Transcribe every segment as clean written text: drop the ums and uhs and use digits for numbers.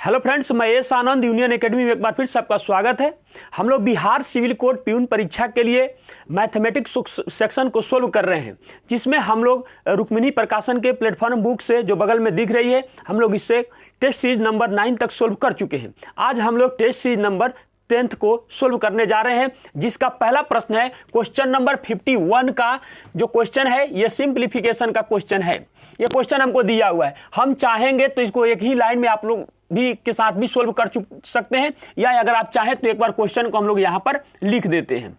Hello friends, मैं S आनंद union academy में एक बार फिर सबका स्वागत है। हम लोग बिहार सिविल कोड प्यून परीक्षा के लिए मैथमेटिक्स सेक्शन को सोल्व कर रहे हैं, जिसमें हम लोग रुक्मिणी प्रकाशन के प्लेटफॉर्म बुक से जो बगल में दिख रही है, हम लोग इससे टेस्ट सीरीज नंबर 9 तक सोल्व कर चुके हैं। आज हम लोग टेस्ट सीरीज नंबर 10th को सोल्व करने जा रहे हैं, जिसका पहला प्रश्न है क्वेश्चन नंबर 51 का जो क्वेश्चन है ये सिंप्लीफिकेशन का क्वेश्चन है। ये क्वेश्चन हमको दिया हुआ है, हम चाहेंगे तो इसको एक ही लाइन में आप लोग भी के साथ भी सोल्व कर सकते हैं, या अगर आप चाहें तो एक बार क्वेश्चन को हम लोग यहाँ पर लिख देते हैं।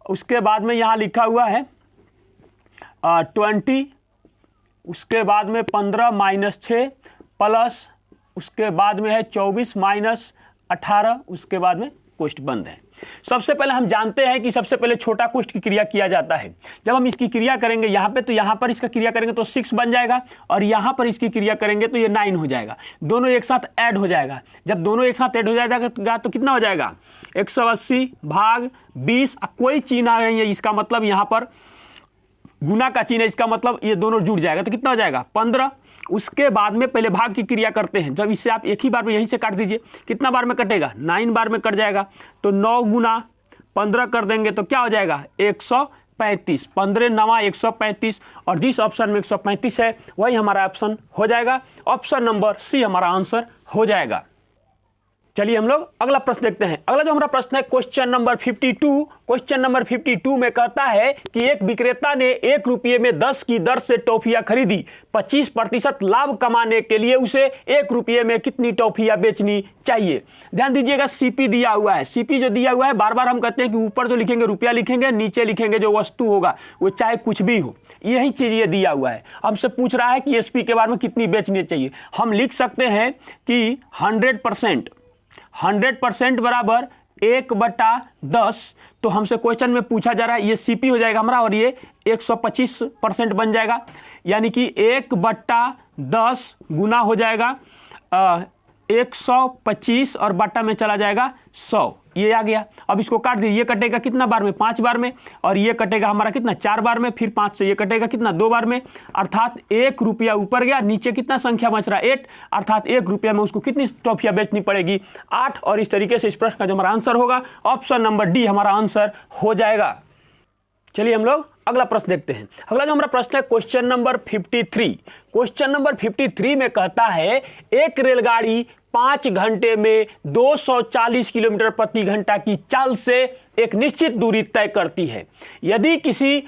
उसके बाद में यहाँ लिखा हुआ है 20, उसके बाद में 15 - 6 प्लस उसके बाद में है 24 - 18, उसके बाद में क्वेश्च बंद है। सबसे पहले हम जानते हैं कि सबसे पहले छोटा क्वेश्च की क्रिया किया जाता है। जब हम इसकी क्रिया करेंगे यहाँ पे, तो यहाँ पर इसका क्रिया करेंगे तो 6 बन जाएगा, और यहाँ पर इसकी क्रिया करेंगे तो ये 9 हो जाएगा। दोनों एक साथ ऐड हो जाएगा। जब दोनों एक साथ ऐड हो जाएगा तो कितना हो जाएगा 180 भाग 20। कोई चिन्ह आ गई है, इसका मतलब यहाँ पर गुना का चिन्ह है, इसका मतलब ये दोनों जुड़ जाएगा तो कितना हो जाएगा 15। उसके बाद में पहले भाग की क्रिया करते हैं। जब इससे आप एक ही बार में यहीं से काट दीजिए, कितना बार में कटेगा 9 बार में कट जाएगा। तो 9 गुना 15 कर देंगे तो क्या हो जाएगा 135। 15 × 9 135, और जिस ऑप्शन में 135 है वही हमारा ऑप्शन हो जाएगा। ऑप्शन नंबर सी हमारा आंसर हो जाएगा। चलिए हम लोग अगला प्रश्न देखते हैं। अगला जो हमारा प्रश्न है क्वेश्चन नंबर 52। क्वेश्चन नंबर 52 में कहता है कि एक विक्रेता ने 1 रुपये में 10 की दर से टॉफियां खरीदी। 25% लाभ कमाने के लिए उसे 1 रुपये में कितनी टॉफियां बेचनी चाहिए। ध्यान दीजिएगा, सीपी दिया हुआ है। सीपी जो दिया हुआ है, बार बार हम कहते हैं कि ऊपर जो लिखेंगे रुपया लिखेंगे, नीचे लिखेंगे जो वस्तु होगा वो चाहे कुछ भी हो, यही चीज ये दिया हुआ है। हमसे पूछ रहा है कि एसपी के बारे में कितनी बेचनी चाहिए। हम लिख सकते हैं कि 100% बराबर 1/10। तो हमसे क्वेश्चन में पूछा जा रहा है, ये सीपी हो जाएगा हमारा, और ये 125% बन जाएगा, यानी कि 1/10 गुना हो जाएगा 125 और बट्टा में चला जाएगा 100। ये आ गया। अब इसको काट दीजिए, ये कटेगा कितना बार में 5 बार में, और ये कटेगा हमारा कितना 4 बार में, फिर 5 से ये कटेगा कितना 2 बार में, अर्थात 1 रुपया ऊपर गया, नीचे कितना संख्या बच रहा 8, अर्थात 1 रुपया में उसको कितनी टॉफियां बेचनी पड़ेगी 8। और इस तरीके से इस प्रश्न का जो हमारा आंसर होगा ऑप्शन नंबर डी हमारा आंसर हो जाएगा। चलिए हम लोग अगला प्रश्न देखते हैं। अगला जो हमारा प्रश्न है क्वेश्चन नंबर 53। क्वेश्चन नंबर 53 में कहता है एक रेलगाड़ी 5 घंटे में 240 किलोमीटर प्रति घंटा की चाल से एक निश्चित दूरी तय करती है। यदि किसी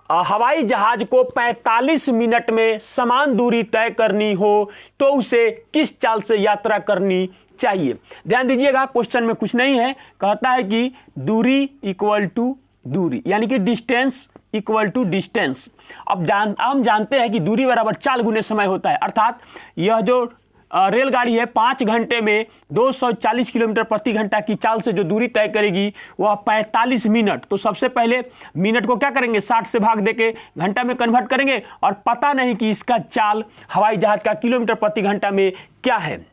हवाई जहाज को 45 मिनट में समान दूरी तय करनी हो तो उसे किस चाल से यात्रा करनी चाहिए। ध्यान दीजिएगा, क्वेश्चन में कुछ नहीं है, कहता है कि दूरी इक्वल टू दूरी, यानी कि डिस्टेंस इक्वल टू डिस्टेंस। अब हम जानते हैं कि दूरी बराबर चाल गुने समय होता है, अर्थात यह जो रेलगाड़ी है 5 घंटे में 240 किलोमीटर प्रति घंटा की चाल से जो दूरी तय करेगी वह 45 मिनट। तो सबसे पहले मिनट को क्या करेंगे 60 से भाग देके घंटा में कन्वर्ट करेंगे, और पता नहीं कि इसका चाल हवाई जहाज का किलोमीटर प्रति घंटा में क्या है।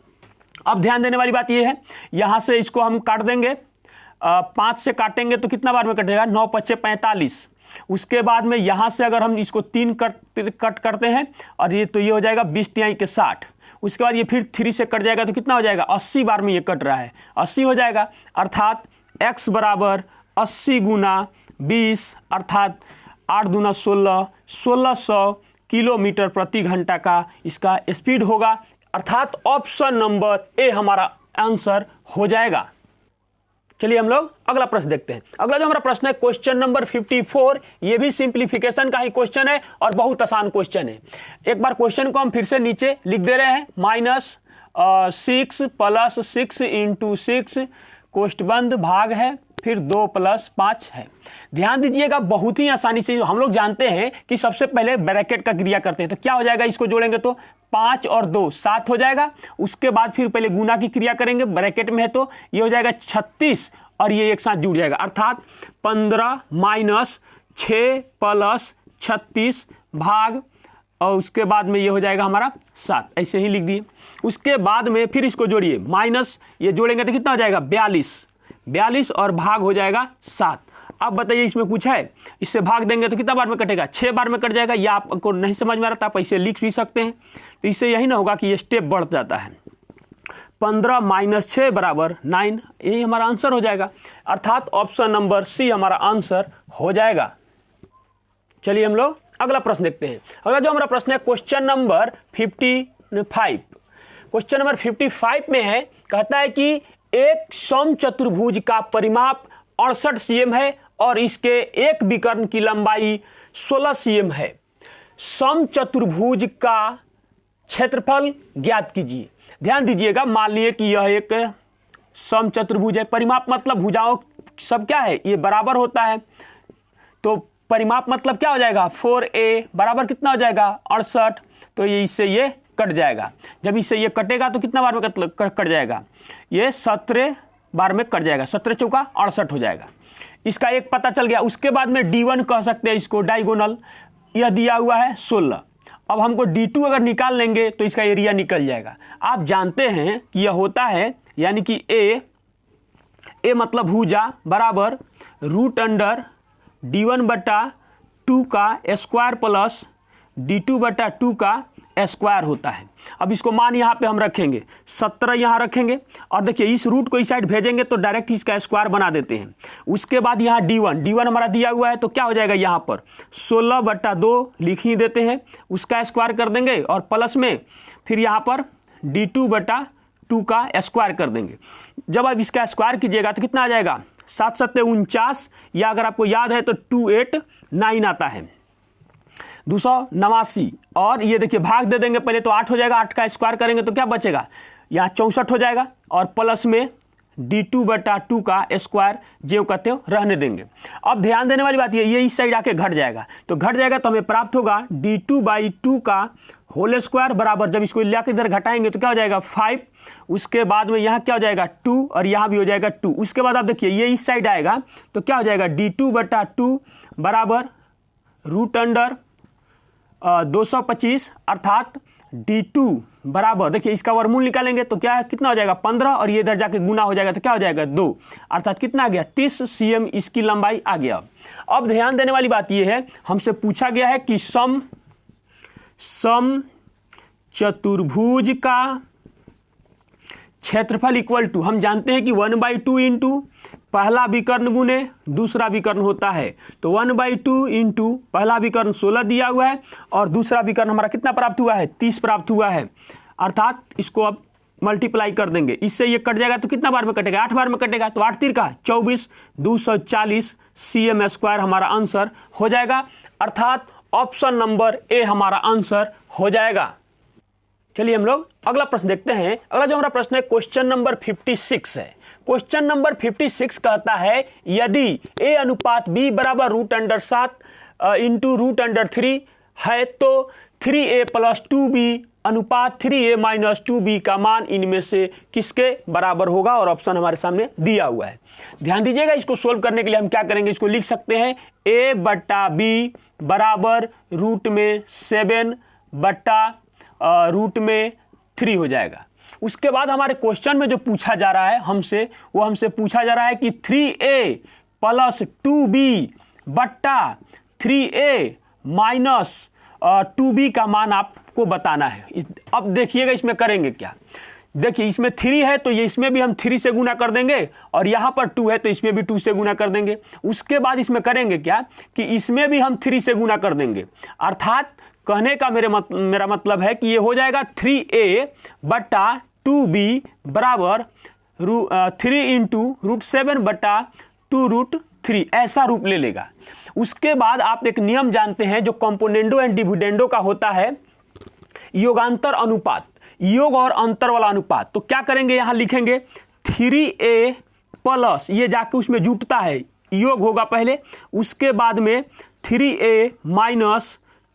अब ध्यान देने वाली बात यह है, यहाँ से इसको हम काट देंगे, 5 से काटेंगे तो कितना बार में कटेगा 9 × 5 = 45। उसके बाद में यहाँ से अगर हम इसको 3 कट करते हैं, और ये तो ये हो जाएगा 20 × 3 = 60। उसके बाद ये फिर 3 से कट जाएगा तो कितना हो जाएगा 80 बार में ये कट रहा है 80 हो जाएगा, अर्थात x बराबर 80 × 20, अर्थात 8 दूना 16, 1600 किलोमीटर प्रति घंटा का इसका स्पीड होगा, अर्थात ऑप्शन नंबर ए हमारा आंसर हो जाएगा। चलिए हम लोग अगला प्रश्न देखते हैं। अगला जो हमारा प्रश्न है क्वेश्चन नंबर 54। ये भी सिंप्लीफिकेशन का ही क्वेश्चन है और बहुत आसान क्वेश्चन है। एक बार क्वेश्चन को हम फिर से नीचे लिख दे रहे हैं, -6 + 6 × 6 कोष्ठ बंद भाग है, फिर 2 + 5 है। ध्यान दीजिएगा, बहुत ही आसानी से हम लोग जानते हैं कि सबसे पहले ब्रैकेट का क्रिया करते हैं, तो क्या हो जाएगा इसको जोड़ेंगे तो 5 और 2 7 हो जाएगा। उसके बाद फिर पहले गुना की क्रिया करेंगे, ब्रैकेट में है तो ये हो जाएगा 36, और ये एक साथ जुड़ जाएगा, अर्थात 15 - 6 + 36 भाग, और उसके बाद में ये हो जाएगा हमारा 7, ऐसे ही लिख दिए। उसके बाद में फिर इसको जोड़िए, माइनस ये जोड़ेंगे तो कितना हो जाएगा 42 और भाग हो जाएगा 7। अब बताइए इसमें कुछ है, इससे भाग देंगे तो कितना बार में कटेगा 6 बार में कट जाएगा। या आपको नहीं समझ में आ रहा था आप ऐसे लिख भी सकते हैं, तो इससे यही ना होगा कि ये स्टेप बढ़ जाता है। 15 माइनस 6 बराबर 9, यही हमारा आंसर हो जाएगा। अर्थात ऑप्शन नंबर सी हमारा आंसर हो जाएगा। चलिए हम लोग अगला प्रश्न देखते हैं। अगला जो हमारा प्रश्न है क्वेश्चन नंबर 55। क्वेश्चन नंबर 55 में है, कहता है कि एक समचतुर्भुज का परिमाप 68 cm है और इसके एक विकर्ण की लंबाई 16 cm है। समचतुर्भुज का क्षेत्रफल ज्ञात कीजिए। ध्यान दीजिएगा, मान लिए कि यह एक समचतुर्भुज है। परिमाप मतलब भुजाओं सब क्या है, ये बराबर होता है। तो परिमाप मतलब क्या हो जाएगा, 4a बराबर कितना हो जाएगा 68। तो ये इससे ये कट जाएगा। जब इससे ये कटेगा तो कितना बार में कट जाएगा, ये 17 बार में कट जाएगा। 17 चौका 68 हो जाएगा। इसका एक पता चल गया। उसके बाद में D1 कह सकते हैं इसको, डायगोनल। यह दिया हुआ है 16। अब हमको D2 अगर निकाल लेंगे तो इसका एरिया निकल जाएगा। आप जानते हैं कि यह होता है, यानी कि ए मतलब भुजा बराबर √D1/2 का स्क्वायर प्लस D2/2 का स्क्वायर होता है। अब इसको मान यहाँ पे हम रखेंगे, 17 यहाँ रखेंगे और देखिए इस रूट को इस साइड भेजेंगे तो डायरेक्ट इसका स्क्वायर बना देते हैं। उसके बाद यहाँ D1 हमारा दिया हुआ है तो क्या हो जाएगा, यहाँ पर 16/2 लिख ही देते हैं, उसका स्क्वायर कर देंगे और प्लस में फिर यहाँ पर D2/2 का स्क्वायर कर देंगे। जब आप इसका स्क्वायर कीजिएगा तो कितना आ जाएगा, 7 7 49, या अगर आपको याद है तो 289 आता है, 289। और ये देखिए भाग दे देंगे पहले तो 8 हो जाएगा, 8 का स्क्वायर करेंगे तो क्या बचेगा, यहाँ 64 हो जाएगा और प्लस में D2/2 का स्क्वायर जो कहते हो रहने देंगे। अब ध्यान देने वाली बात ये इस साइड आके घट जाएगा, तो घट जाएगा तो हमें प्राप्त होगा D2/2 का होल स्क्वायर बराबर, जब इसको लाके इधर घटाएंगे तो क्या हो जाएगा 5। उसके बाद में यहाँ क्या हो जाएगा 2 और यहाँ भी हो जाएगा 2। उसके बाद आप देखिए ये इस साइड आएगा तो क्या हो जाएगा D2/2 बराबर √225, अर्थात D2 बराबर, देखिए इसका वर्गमूल निकालेंगे तो क्या कितना हो जाएगा 15 और ये इधर जाके गुना हो जाएगा तो क्या हो जाएगा 2, अर्थात कितना आ गया 30 cm इसकी लंबाई आ गया। अब ध्यान देने वाली बात ये है, हमसे पूछा गया है कि समचतुर्भुज का क्षेत्रफल इक्वल टू, हम जानते हैं कि 1/2 इंटू पहला विकर्ण गुने दूसरा विकर्ण होता है, तो 1/2 इंटू पहला विकर्ण 16 दिया हुआ है और दूसरा विकर्ण हमारा कितना प्राप्त हुआ है 30 प्राप्त हुआ है। अर्थात इसको अब मल्टीप्लाई कर देंगे, इससे ये कट जाएगा तो कितना बार में कटेगा 8 बार में कटेगा, तो 8 3 का 24, 240 cm स्क्वायर हमारा आंसर हो जाएगा। अर्थात ऑप्शन नंबर ए हमारा आंसर हो जाएगा। चलिए हम लोग अगला प्रश्न देखते हैं। अगला जो हमारा प्रश्न है क्वेश्चन नंबर 56 है। क्वेश्चन नंबर 56 कहता है यदि a अनुपात b बराबर √7 इंटू √3 है तो 3a + 2b अनुपात 3a - 2b का मान इनमें से किसके बराबर होगा, और ऑप्शन हमारे सामने दिया हुआ है। ध्यान दीजिएगा, इसको सोल्व करने के लिए हम क्या करेंगे, इसको लिख सकते हैं a/b बराबर √7/√3 हो जाएगा। उसके बाद हमारे क्वेश्चन में जो पूछा जा रहा है हमसे, वो हमसे पूछा जा रहा है कि 3a + 2b बट्टा 3a - 2b का मान आपको बताना है। अब देखिएगा इसमें करेंगे क्या, देखिए इसमें 3 है तो ये इसमें भी हम 3 से गुना कर देंगे और यहाँ पर 2 है तो इसमें भी 2 से गुना कर देंगे। उसके बाद इसमें करेंगे क्या कि इसमें भी हम 3 से गुना कर देंगे। अर्थात कहने का मेरा मतलब है कि ये हो जाएगा 3a बट्टा 2b बराबर 3 इंटू √7/2√3, ऐसा रूप ले लेगा। उसके बाद आप एक नियम जानते हैं जो कंपोनेंडो एंड डिविडेंडो का होता है, योगांतर अनुपात, योग और अंतर वाला अनुपात। तो क्या करेंगे, यहाँ लिखेंगे 3a प्लस, ये जाके उसमें जुटता है, योग होगा पहले, उसके बाद में 3a -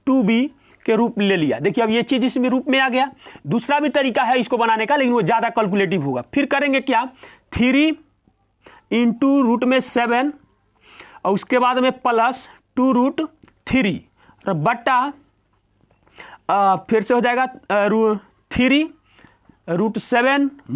2b के रूप ले लिया। देखिए अब ये चीज इसमें रूप में आ गया। दूसरा भी तरीका है इसको बनाने का, लेकिन वो ज्यादा कैलकुलेटिव होगा। फिर करेंगे क्या, 3 इंटू √7 और उसके बाद में प्लस 2√3 और बट्टा फिर से हो जाएगा 3 √7 -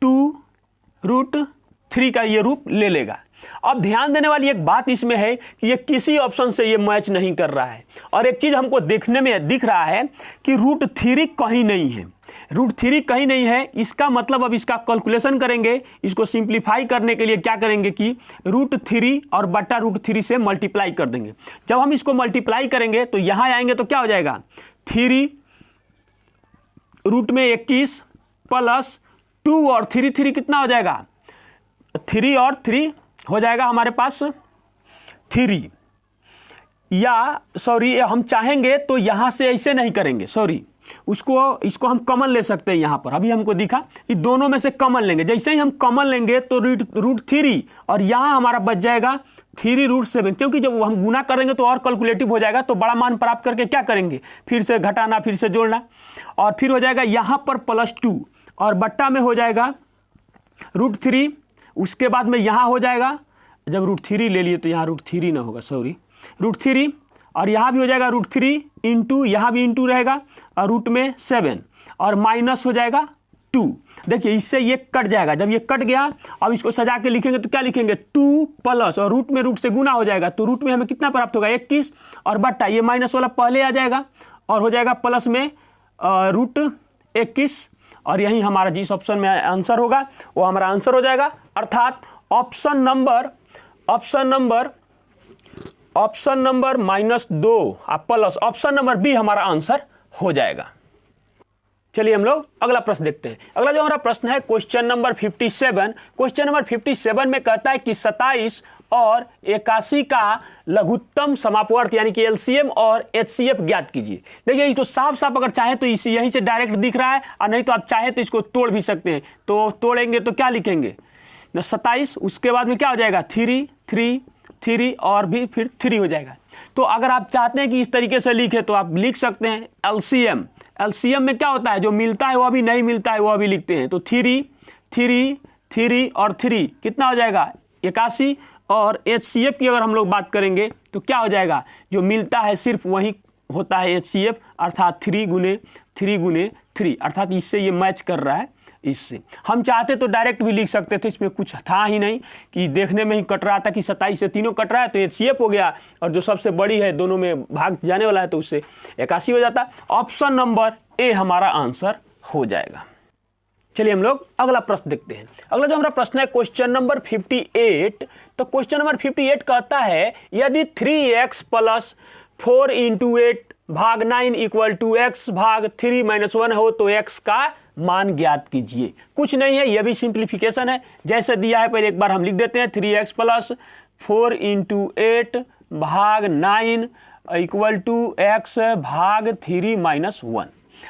2√3 का ये रूप ले लेगा। अब ध्यान देने वाली एक बात इसमें है कि ये किसी ऑप्शन से ये मैच नहीं कर रहा है। और एक चीज़ हमको देखने में दिख रहा है कि √3 कहीं नहीं है, √3 कहीं नहीं है। इसका मतलब अब इसका कैलकुलेशन करेंगे, इसको सिंप्लीफाई करने के लिए क्या करेंगे कि √3 और बटा √3 से मल्टीप्लाई कर देंगे। जब हम इसको मल्टीप्लाई करेंगे तो यहाँ आएंगे तो क्या हो जाएगा, 3 रूट में 21 प्लस 2 और 3 कितना हो जाएगा, 3 और 3 हो जाएगा हमारे पास 3, या सॉरी हम चाहेंगे तो यहाँ से ऐसे नहीं करेंगे, सॉरी इसको हम कॉमन ले सकते हैं। यहाँ पर अभी हमको दिखा कि दोनों में से कॉमन लेंगे, जैसे ही हम कॉमन लेंगे तो √3 और यहाँ हमारा बच जाएगा 3√7, क्योंकि जब हम गुना करेंगे तो और कैलकुलेटिव हो जाएगा, तो बड़ा मान प्राप्त करके क्या करेंगे, फिर से घटाना फिर से जोड़ना, और फिर हो जाएगा यहाँ पर +2 और बट्टा में हो जाएगा √3। उसके बाद में यहाँ हो जाएगा, जब √3 ले लिए तो यहाँ √3 ना होगा, सॉरी √3, और यहाँ भी हो जाएगा √3 इंटू, यहाँ भी इंटू रहेगा और रूट में 7 और माइनस हो जाएगा 2। देखिए इससे ये कट जाएगा, जब ये कट गया अब इसको सजा के लिखेंगे तो क्या लिखेंगे, 2 प्लस और रूट में रूट से गुना हो जाएगा, तो रूट में हमें कितना प्राप्त होगा 21 और बट्टा ये माइनस वाला पहले आ जाएगा और हो जाएगा प्लस में √21, और यही हमारा जिस ऑप्शन में आंसर होगा वो हमारा आंसर हो जाएगा। अर्थात option number -2 plus option number B हमारा आंसर हो जाएगा। चलिए हम लोग अगला प्रश्न देखते हैं। अगला जो हमारा प्रश्न है क्वेश्चन नंबर 57। क्वेश्चन नंबर 57 में कहता है कि 27 और 81 का लघुत्तम समापवर्त यानी कि एलसीएम और एचसीएफ ज्ञात कीजिए। देखिए ये तो साफ साफ अगर चाहे तो इसी यहीं से डायरेक्ट दिख रहा है, और नहीं तो आप चाहे तो इसको तोड़ भी सकते हैं। तो तोड़ेंगे तो क्या लिखेंगे, 27 उसके बाद में क्या हो जाएगा 3 3 3 और भी फिर 3 हो जाएगा। तो अगर आप चाहते हैं कि इस तरीके से लिखे तो आप लिख सकते हैं एलसीएम। एलसीएम में क्या होता है, जो मिलता है वो अभी नहीं मिलता है वो अभी लिखते हैं। तो 3 3 3 और 3 कितना हो जाएगा 81, और एचसीएफ की अगर हम लोग बात करेंगे तो क्या हो जाएगा, जो मिलता है सिर्फ वही होता है एचसीएफ, अर्थात 3 गुने 3, अर्थात इससे ये मैच कर रहा है इससे। हम चाहते तो डायरेक्ट भी लिख सकते थे, इसमें कुछ था ही नहीं कि देखने में ही कट रहा था कि 27 से तीनों कट रहा है तो एचसीएफ हो गया, और जो सबसे बड़ी है दोनों में भाग जाने वाला है तो उससे 81 हो जाता। ऑप्शन नंबर ए हमारा आंसर हो जाएगा। चलिए हम लोग अगला प्रश्न देखते हैं। अगला जो हमारा प्रश्न है क्वेश्चन नंबर 58। तो क्वेश्चन नंबर 58 कहता है यदि 3x + 4 × 8 भाग 9 = x भाग 3 - 1 हो तो x का मान ज्ञात कीजिए। कुछ नहीं है, यह भी सिंप्लीफिकेशन है, जैसे दिया है पहले एक बार हम लिख देते हैं 3x + 4 × 8 भाग 9 = x भाग 3 - 1।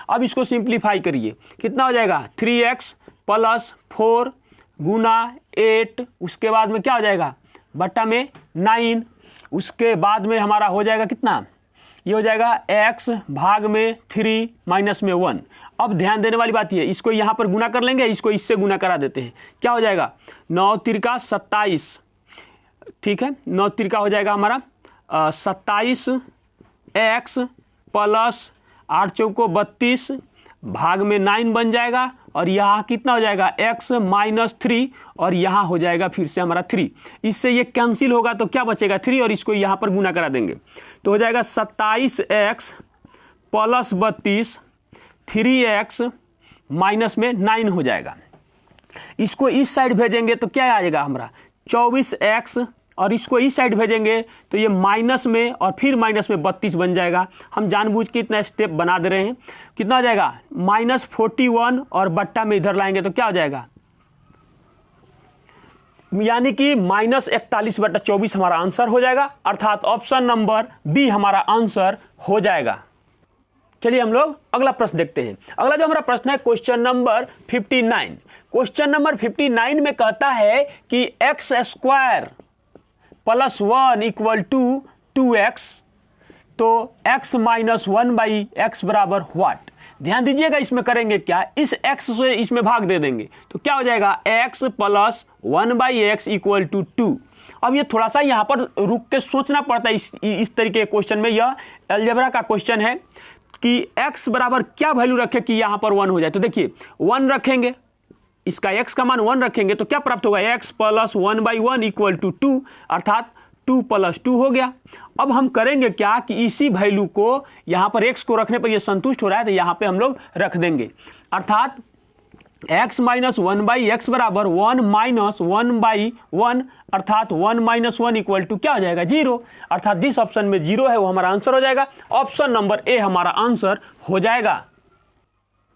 अब इसको सिंप्लीफाई करिए, कितना हो जाएगा 3x + 4 × 8, उसके बाद में क्या हो जाएगा बट्टा में 9, उसके बाद में हमारा हो जाएगा कितना, ये हो जाएगा x भाग में 3 - 1। अब ध्यान देने वाली बात ये, इसको यहाँ पर गुना कर लेंगे, इसको इससे गुना करा देते हैं, क्या हो जाएगा 9 × 3 = 27, ठीक है 9 × 3 हो जाएगा हमारा 27 x + 8 × 4 = 32 भाग में 9 बन जाएगा, और यहाँ कितना हो जाएगा x - 3, और यहाँ हो जाएगा फिर से हमारा 3। इससे ये कैंसिल होगा तो क्या बचेगा 3, और इसको यहाँ पर गुना करा देंगे तो हो जाएगा 27x + 32 3x माइनस में 9 हो जाएगा। इसको इस साइड भेजेंगे तो क्या आएगा हमारा 24x, और इसको इस साइड भेजेंगे तो ये माइनस में और फिर माइनस में 32 बन जाएगा। हम जानबूझ के इतना स्टेप बना दे रहे हैं। कितना हो जाएगा -41, और बट्टा में इधर लाएंगे तो क्या हो जाएगा, यानी कि -41/24 हमारा आंसर हो जाएगा। अर्थात ऑप्शन नंबर बी हमारा आंसर हो जाएगा। चलिए हम लोग अगला प्रश्न देखते हैं। अगला जो हमारा प्रश्न है क्वेश्चन नंबर 59। क्वेश्चन नंबर 59 में कहता है कि x² + 1 = 2x, तो x - 1/x बराबर व्हाट। ध्यान दीजिएगा इसमें करेंगे क्या, इस x से इसमें भाग दे देंगे तो क्या हो जाएगा x + 1/x = 2। अब ये थोड़ा सा यहाँ पर रुक के सोचना पड़ता है इस तरीके के क्वेश्चन में। यह अलजेब्रा का क्वेश्चन है कि x बराबर क्या वैल्यू रखे कि यहाँ पर 1 हो जाए। तो देखिए 1 रखेंगे इसका x का मान 1 रखेंगे तो क्या प्राप्त होगा, x प्लस 1/1 इक्वल टू 2, अर्थात 2 + 2 हो गया। अब हम करेंगे क्या कि इसी वैल्यू को यहाँ पर x को रखने पर ये संतुष्ट हो रहा है तो यहाँ पे हम लोग रख देंगे, अर्थात x माइनस 1/x बराबर 1 माइनस 1/1, अर्थात 1 माइनस 1 इक्वल टू क्या हो जाएगा, 0, अर्थात जिस ऑप्शन में 0 है वो हमारा आंसर हो जाएगा। ऑप्शन नंबर ए हमारा आंसर हो जाएगा।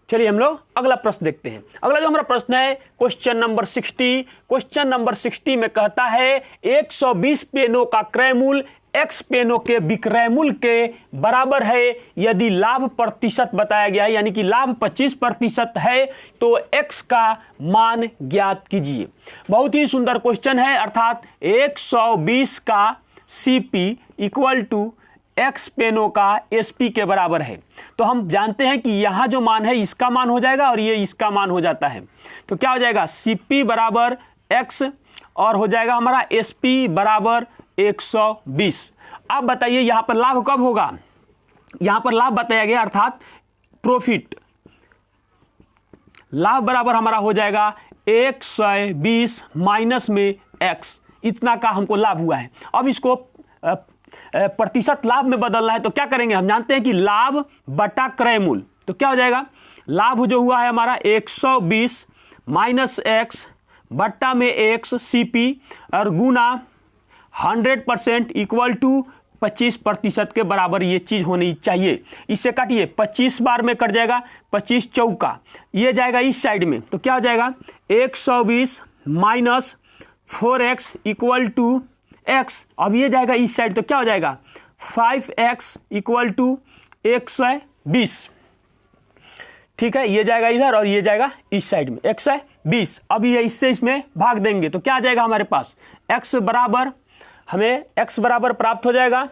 चलिए हम लोग अगला प्रश्न देखते हैं। अगला जो हमारा प्रश्न है क्वेश्चन नंबर 60। क्वेश्चन नंबर 60 में कहता है 120 पेनों का क्रय मूल्य x पेनों के विक्रय मूल्य के बराबर है यदि लाभ प्रतिशत बताया गया है, यानी कि लाभ 25% है तो x का मान ज्ञात कीजिए। बहुत ही सुंदर क्वेश्चन है, अर्थात 120 का CP इक्वल टू x पेनों का SP के बराबर है। तो हम जानते हैं कि यहाँ जो मान है इसका मान हो जाएगा और ये इसका मान हो जाता है, तो क्या हो जाएगा, CP बराबर x और हो जाएगा हमारा SP बराबर 120। अब बताइए यहाँ पर लाभ कब होगा, यहाँ पर लाभ बताया गया अर्थात प्रॉफिट, लाभ बराबर हमारा हो जाएगा 120 माइनस में x, इतना का हमको लाभ हुआ है। अब इसको प्रतिशत लाभ में बदलना है तो क्या करेंगे, हम जानते हैं कि लाभ बटा क्रय मूल्य, तो क्या हो जाएगा, लाभ जो हुआ है हमारा 120 माइनस x बट्टा में x CP और गुना 100% इक्वल टू 25% के बराबर ये चीज होनी चाहिए। इससे काटिए 25 बार में कट जाएगा, 25 चौका, ये जाएगा इस साइड में तो क्या हो जाएगा 120 minus 4x equal to x, अब ये जाएगा इस साइड तो क्या हो जाएगा 5x इक्वल टू 120, ठीक है, ये जाएगा इधर और ये जाएगा इस साइड में 120। अब ये इससे इसमें भाग देंगे तो क्या आ जाएगा हमारे पास x बराबर, हमें x बराबर प्राप्त हो जाएगा,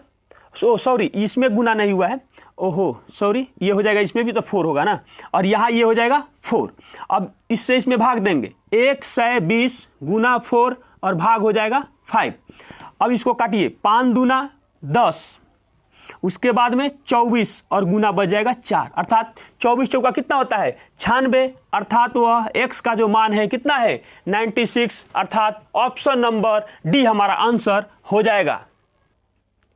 सॉरी इसमें गुना नहीं हुआ है, ओहो सॉरी, ये हो जाएगा इसमें भी तो 4 होगा ना, और यहाँ ये हो जाएगा 4। अब इससे इसमें भाग देंगे 120 गुना 4 और भाग हो जाएगा 5। अब इसको काटिए 5 दूना 10, उसके बाद में 24 और गुना बच जाएगा 4, अर्थात 24 चौका कितना होता है 96, अर्थात वह x का जो मान है कितना है 96, अर्थात ऑप्शन नंबर डी हमारा आंसर हो जाएगा।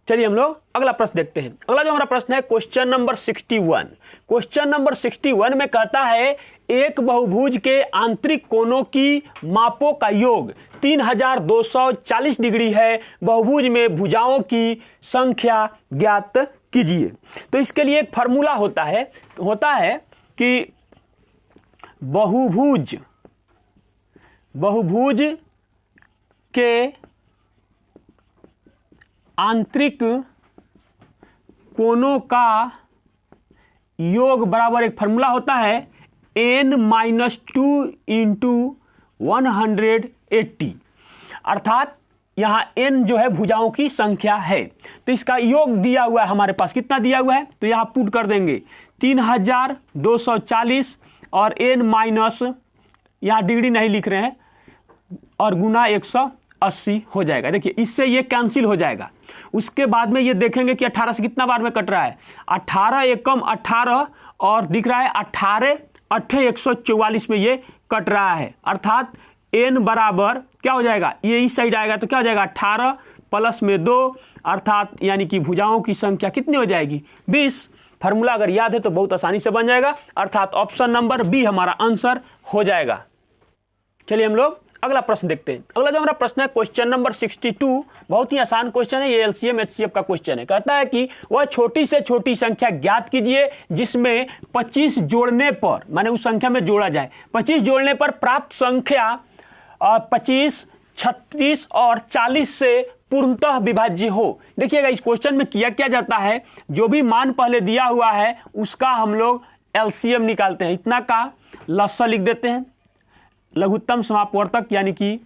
चलिए हम लोग अगला प्रश्न देखते हैं। अगला जो हमारा प्रश्न है क्वेश्चन नंबर 61। क्वेश्चन नंबर 61 में कहता है एक बहुभुज के आंतरिक कोणों की मापों का योग 3240 डिग्री है, बहुभुज में भुजाओं की संख्या ज्ञात कीजिए। तो इसके लिए एक फार्मूला होता है कि बहुभुज के आंतरिक कोणों का योग बराबर एक फार्मूला होता है n-2 इंटू 180, अर्थात यहाँ n जो है भुजाओं की संख्या है, तो इसका योग दिया हुआ है हमारे पास, कितना दिया हुआ है तो यहाँ पुट कर देंगे 3240 और n माइनस, यहाँ डिग्री नहीं लिख रहे हैं, और गुना 180 हो जाएगा। देखिए इससे ये कैंसिल हो जाएगा। उसके बाद में ये देखेंगे कि 18 से कितना बार में कट रहा है, 18 एकम 18 और दिख रहा है 18 144 में ये कट रहा है, अर्थात n बराबर क्या हो जाएगा, ये इस साइड आएगा तो क्या हो जाएगा 18 प्लस में 2, अर्थात यानी कि भुजाओं की संख्या कितनी हो जाएगी 20। फार्मूला अगर याद है तो बहुत आसानी से बन जाएगा, अर्थात ऑप्शन नंबर बी हमारा आंसर हो जाएगा। चलिए हम लोग अगला प्रश्न देखते हैं। अगला जो हमारा प्रश्न है क्वेश्चन नंबर 62, बहुत ही आसान क्वेश्चन है, ये LCM HCF का क्वेश्चन है। कहता है कि वह छोटी से छोटी संख्या ज्ञात कीजिए जिसमें 25 जोड़ने पर, माने उस संख्या में जोड़ा जाए, 25 जोड़ने पर प्राप्त संख्या 25, 36 और 40 से पूर्णतः विभाज्य हो। देखिएगा इस क्वेश्चन में किया क्या जाता है, जो भी मान पहले दिया हुआ है उसका हम लोग LCM निकालते हैं, इतना का लस्सा लिख देते हैं, लघुत्तम समापवर्तक यानी कि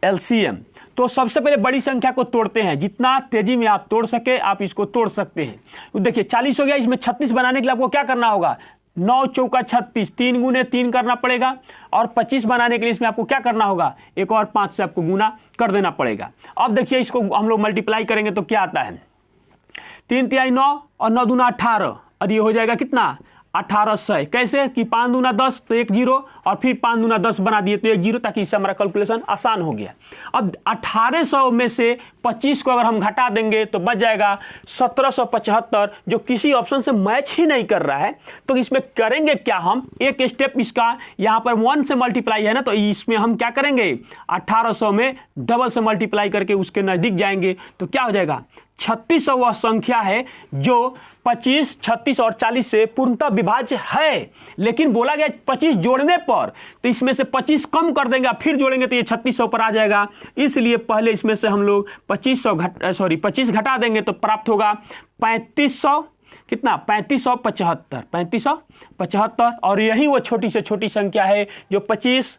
LCM। तो सबसे पहले बड़ी संख्या को तोड़ते हैं, जितना तेजी में आप तोड़ सके आप इसको तोड़ सकते हैं। तो देखिए 40 हो गया, इसमें 36 बनाने के लिए आपको क्या करना होगा, 9 चौका 36, 3 गुने 3 करना पड़ेगा, और 25 बनाने के लिए इसमें आपको क्या करना होगा, एक और 5 से आपको गुना कर देना पड़ेगा। अब देखिए इसको हम लोग मल्टीप्लाई करेंगे तो क्या आता है, 3 तिहाई 9 और 9 दूना 18, और ये हो जाएगा कितना 1800। कैसे कि 5 दूना 10 तो 1 जीरो, और फिर 5 दूना 10 बना दिए तो 1 जीरो, ताकि इससे हमारा कैलकुलेशन आसान हो गया। अब 1800 में से 25 को अगर हम घटा देंगे तो बच जाएगा 1775, जो किसी ऑप्शन से मैच ही नहीं कर रहा है। तो इसमें करेंगे क्या, हम एक स्टेप इसका यहाँ पर 1 से मल्टीप्लाई है ना, तो इसमें हम क्या करेंगे 1800 में डबल से मल्टीप्लाई करके उसके नज़दीक जाएंगे तो क्या हो जाएगा 3600 वह संख्या है जो 25, 36 और 40 से पूर्णतः विभाज्य है। लेकिन बोला गया 25 जोड़ने पर, तो इसमें से 25 कम कर देंगे फिर जोड़ेंगे तो ये 3600 पर आ जाएगा। इसलिए पहले इसमें से हम लोग 25 घटा देंगे तो प्राप्त होगा 3500, कितना 3575, 3575। और यही वो छोटी से छोटी संख्या है जो 25,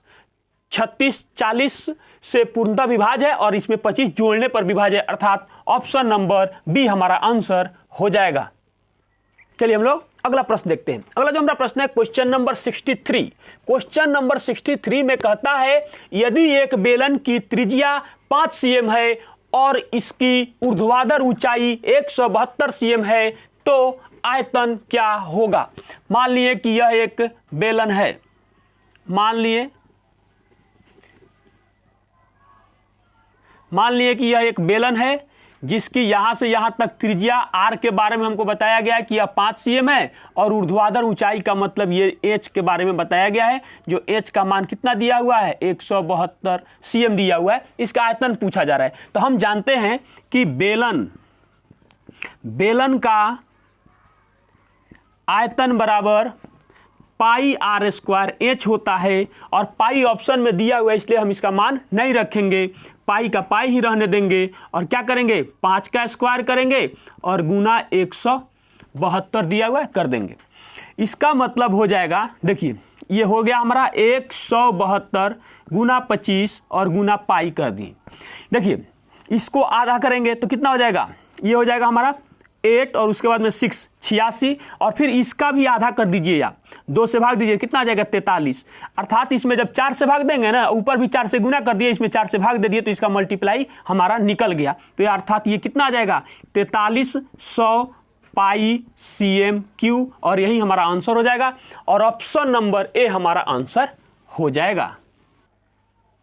36, 40 से पूर्णतः विभाज्य है और इसमें 25 जोड़ने पर विभाज्य है, अर्थात ऑप्शन नंबर बी हमारा आंसर हो जाएगा। चलिए हम लोग अगला प्रश्न देखते हैं। अगला जो हमारा प्रश्न है क्वेश्चन नंबर 63। क्वेश्चन नंबर 63 में कहता है यदि एक बेलन की त्रिज्या 5 cm है और इसकी ऊर्ध्वाधर ऊंचाई 172 cm है तो आयतन क्या होगा। मान लिए कि यह एक बेलन है, मान लिए कि यह एक बेलन है जिसकी यहां से यहां तक त्रिज्या आर के बारे में हमको बताया गया है कि यह 5 cm है और ऊर्ध्वाधर ऊंचाई का मतलब ये एच के बारे में बताया गया है, जो एच का मान कितना दिया हुआ है 172 cm दिया हुआ है। इसका आयतन पूछा जा रहा है। तो हम जानते हैं कि बेलन का आयतन बराबर पाई आर स्क्वायर एच होता है, और पाई ऑप्शन में दिया हुआ है इसलिए हम इसका मान नहीं रखेंगे, पाई का पाई ही रहने देंगे। और क्या करेंगे 5 का स्क्वायर करेंगे और गुना 172 दिया हुआ है कर देंगे। इसका मतलब हो जाएगा, देखिए ये हो गया हमारा 172 गुना 25 और गुना पाई कर दिए। देखिए इसको आधा करेंगे तो कितना हो जाएगा, ये हो जाएगा हमारा 8 और उसके बाद में 6 86, और फिर इसका भी आधा कर दीजिए या 2 से भाग दीजिए, कितना आ जाएगा 43। अर्थात इसमें जब 4 से भाग देंगे ना, ऊपर भी 4 से गुना कर दिए, इसमें 4 से भाग दे दिए तो इसका मल्टीप्लाई हमारा निकल गया। तो ये अर्थात ये कितना आ जाएगा 4300 पाई cm क्यू, और यही हमारा आंसर हो जाएगा और ऑप्शन नंबर ए हमारा आंसर हो जाएगा।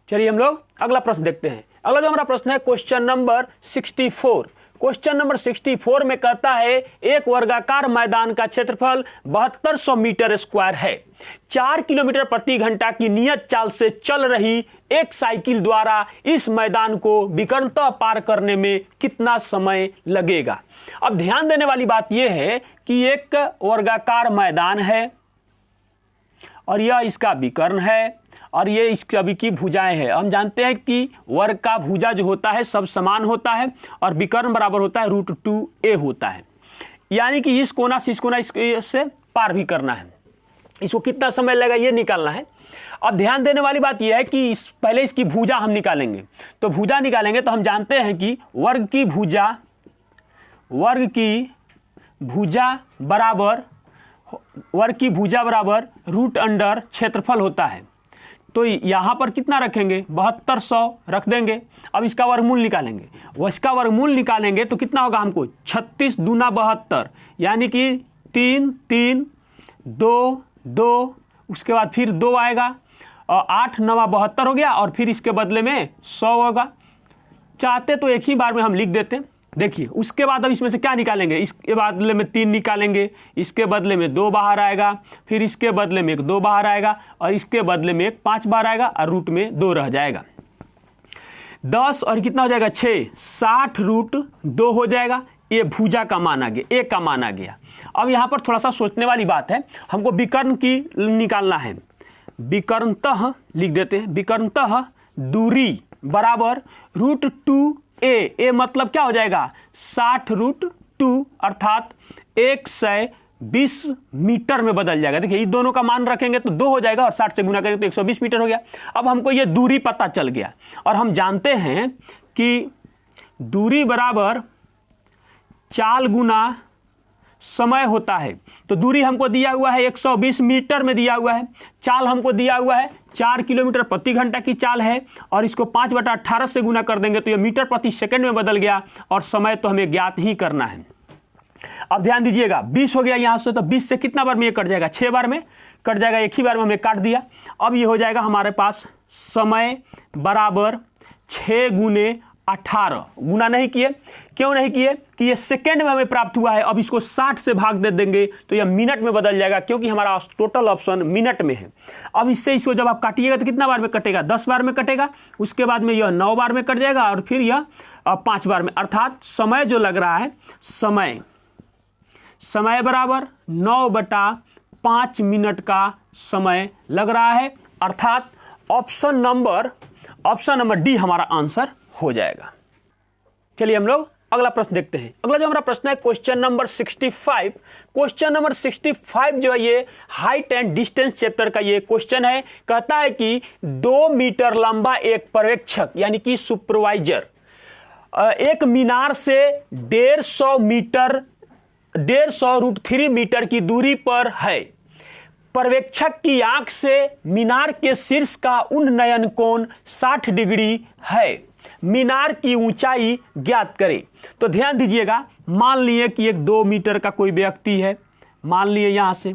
चलिए हम लोग अगला प्रश्न देखते हैं। अगला जो हमारा प्रश्न है क्वेश्चन नंबर 64। क्वेश्चन नंबर 64 में कहता है एक वर्गाकार मैदान का क्षेत्रफल 7200 मीटर स्क्वायर है। 4 किलोमीटर प्रति घंटा की नियत चाल से चल रही एक साइकिल द्वारा इस मैदान को विकर्णतः पार करने में कितना समय लगेगा। अब ध्यान देने वाली बात यह है कि एक वर्गाकार मैदान है और यह इसका विकर्ण है और ये इस सभी की भुजाएं हैं। हम जानते हैं कि वर्ग का भुजा जो होता है सब समान होता है और विकर्ण बराबर होता है √2a होता है, यानी कि इस कोना से इस कोना इससे पार भी करना है। इसको कितना समय लगेगा ये निकालना है। अब ध्यान देने वाली बात यह है कि पहले इसकी भुजा हम निकालेंगे। तो भुजा निकालेंगे तो हम जानते हैं कि वर्ग की भुजा बराबर √अंडर क्षेत्रफल होता है। तो यहाँ पर कितना रखेंगे 7200 रख देंगे। अब इसका वर्गमूल निकालेंगे, इसका वर्गमूल निकालेंगे तो कितना होगा हमको 36 दूना 72, यानी कि 3 3 2 2, उसके बाद फिर 2 आएगा और 8 9 72 हो गया और फिर इसके बदले में 100 होगा। चाहते तो एक ही बार में हम लिख देते हैं। देखिए उसके बाद अब इसमें से क्या निकालेंगे, इसके बदले में 3 निकालेंगे, इसके बदले में 2 बाहर आएगा, फिर इसके बदले में 2 बाहर आएगा और इसके बदले में 5 बाहर आएगा और रूट में 2 रह जाएगा। 10 और कितना हो जाएगा 6, 60 √2 हो जाएगा। ये भुजा का मान आ गया, ए का मान आ गया। अब यहाँ पर थोड़ा सा सोचने वाली बात है, हमको विकर्ण की निकालना है। विकर्णतः लिख देते हैं, विकर्णतः दूरी बराबर √2a। ए मतलब क्या हो जाएगा 60 √2, अर्थात 120 मीटर में बदल जाएगा। देखिए ये दोनों का मान रखेंगे तो 2 हो जाएगा और 60 से गुना करेंगे तो 120 मीटर हो गया। अब हमको ये दूरी पता चल गया और हम जानते हैं कि दूरी बराबर चाल गुना समय होता है। तो दूरी हमको दिया हुआ है 120 मीटर में दिया हुआ है, चाल हमको दिया हुआ है 4 किलोमीटर प्रति घंटा की चाल है और इसको 5/18 से गुना कर देंगे तो ये मीटर प्रति सेकंड में बदल गया और समय तो हमें ज्ञात ही करना है। अब ध्यान दीजिएगा 20 हो गया यहाँ से, तो 20 से कितना बार में ये कट जाएगा, 6 बार में कट जाएगा, एक ही बार में हमने काट दिया। अब ये हो जाएगा हमारे पास समय बराबर 6 गुने 18। गुना नहीं किए, क्यों नहीं किए कि ये सेकेंड में हमें प्राप्त हुआ है। अब इसको 60 से भाग दे देंगे तो यह मिनट में बदल जाएगा, क्योंकि हमारा टोटल ऑप्शन मिनट में है। अब इससे इसको जब आप काटिएगा तो कितना बार में कटेगा, 10 बार में कटेगा। उसके बाद में यह 9 बार में कट जाएगा और फिर यह 5 बार में। अर्थात समय जो लग रहा है, समय बराबर 9/5 मिनट का समय लग रहा है। अर्थात ऑप्शन नंबर डी हमारा आंसर हो जाएगा। चलिए हम लोग अगला प्रश्न देखते हैं। अगला जो हमारा प्रश्न है क्वेश्चन नंबर 65। क्वेश्चन नंबर 65 जो है ये हाइट एंड डिस्टेंस चैप्टर का ये क्वेश्चन है। कहता है कि 2 मीटर लंबा एक पर्यवेक्षक यानी कि सुपरवाइजर एक मीनार से 150√3 मीटर की दूरी पर है। पर्यवेक्षक की आंख से मीनार के शीर्ष का उन्नयन कोण 60 डिग्री है। मीनार की ऊंचाई ज्ञात करें। तो ध्यान दीजिएगा, मान लिए कि एक 2 मीटर का कोई व्यक्ति है, मान लिए यहां से,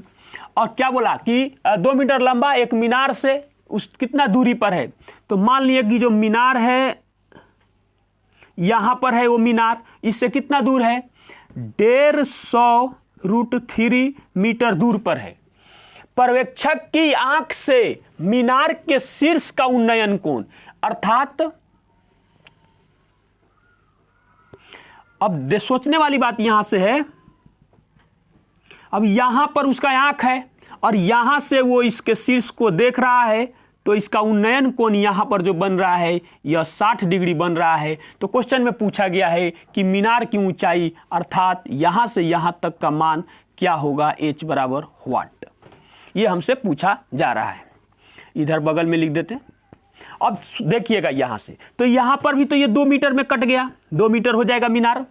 और क्या बोला कि 2 मीटर लंबा एक मीनार से उस कितना दूरी पर है। तो मान लिए कि जो मीनार है यहां पर है, वो मीनार इससे कितना दूर है, 150√3 मीटर दूर पर है। पर्यवेक्षक की आंख से मीनार के शीर्ष का उन्नयन कोण, अर्थात अब सोचने वाली बात यहां से है, अब यहां पर उसका आंख है और यहां से वो इसके शीर्ष को देख रहा है, तो इसका उन्नयन कोण यहां पर जो बन रहा है यह 60 डिग्री बन रहा है। तो क्वेश्चन में पूछा गया है कि मीनार की ऊंचाई अर्थात यहां से यहां तक का मान क्या होगा, h बराबर व्हाट, ये हमसे पूछा जा रहा है। इधर बगल में लिख देते हैं। अब देखिएगा यहां से, तो यहां पर भी तो ये 2 मीटर में कट गया, 2 मीटर हो जाएगा मीनार।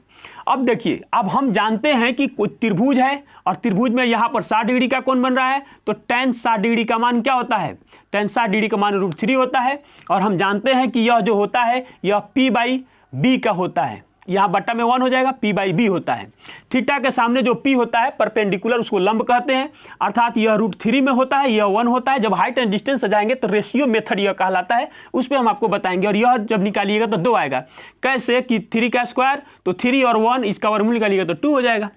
अब देखिए, अब हम जानते हैं कि कोई त्रिभुज है और त्रिभुज में यहां पर 60 डिग्री का कोण बन रहा है, तो tan 60 डिग्री का मान क्या होता है, tan 60 डिग्री का मान √3 होता है। और हम जानते हैं कि यह जो होता है यह p/b का होता है, यहाँ बट्टा में 1 हो जाएगा, p/b होता है। थीटा के सामने जो p होता है परपेंडिकुलर, उसको लंब कहते हैं, अर्थात यह √3 में होता है, यह 1 होता है। जब हाइट एंड डिस्टेंस जाएंगे तो रेशियो मेथड यह कहलाता है, उस पर हम आपको बताएंगे। और यह जब निकालिएगा तो 2 आएगा। कैसे कि 3 का स्क्वायर, तो 3 और 1 इसका वर्गमूल निकालिएगा तो 2 हो जाएगा।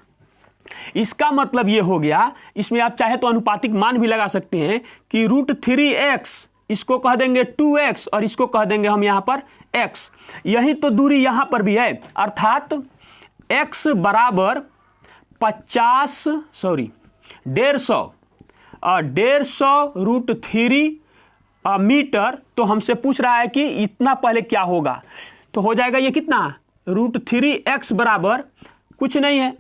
इसका मतलब ये हो गया, इसमें आप चाहे तो अनुपातिक मान भी लगा सकते हैं कि √3x, इसको कह देंगे 2x और इसको कह देंगे हम यहां पर x। यही तो दूरी यहां पर भी है, अर्थात x बराबर 150√3 मीटर। तो हमसे पूछ रहा है कि इतना पहले क्या होगा, तो हो जाएगा ये कितना, √3x बराबर कुछ नहीं है,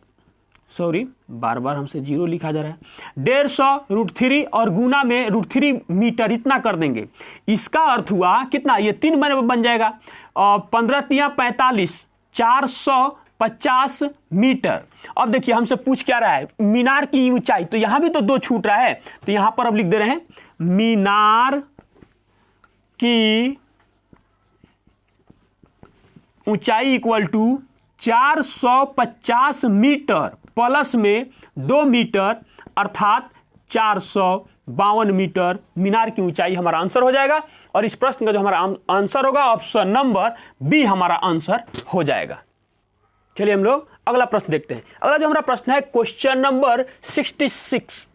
सॉरी बार बार हमसे 0 लिखा जा रहा है, 150√3 और गुना में √3 मीटर, इतना कर देंगे। इसका अर्थ हुआ कितना, ये 3 में बन जाएगा, और 15×3 = 45, 450 मीटर। अब देखिए हमसे पूछ क्या रहा है, मीनार की ऊंचाई, तो यहां भी तो 2 छूट रहा है, तो यहां पर अब लिख दे रहे हैं मीनार की ऊंचाई = 450 मीटर प्लस में 2 मीटर, अर्थात 452 मीटर मीनार की ऊंचाई हमारा आंसर हो जाएगा। और इस प्रश्न का जो हमारा आंसर होगा ऑप्शन नंबर बी हमारा आंसर हो जाएगा। चलिए हम लोग अगला प्रश्न देखते हैं। अगला जो हमारा प्रश्न है क्वेश्चन नंबर 66।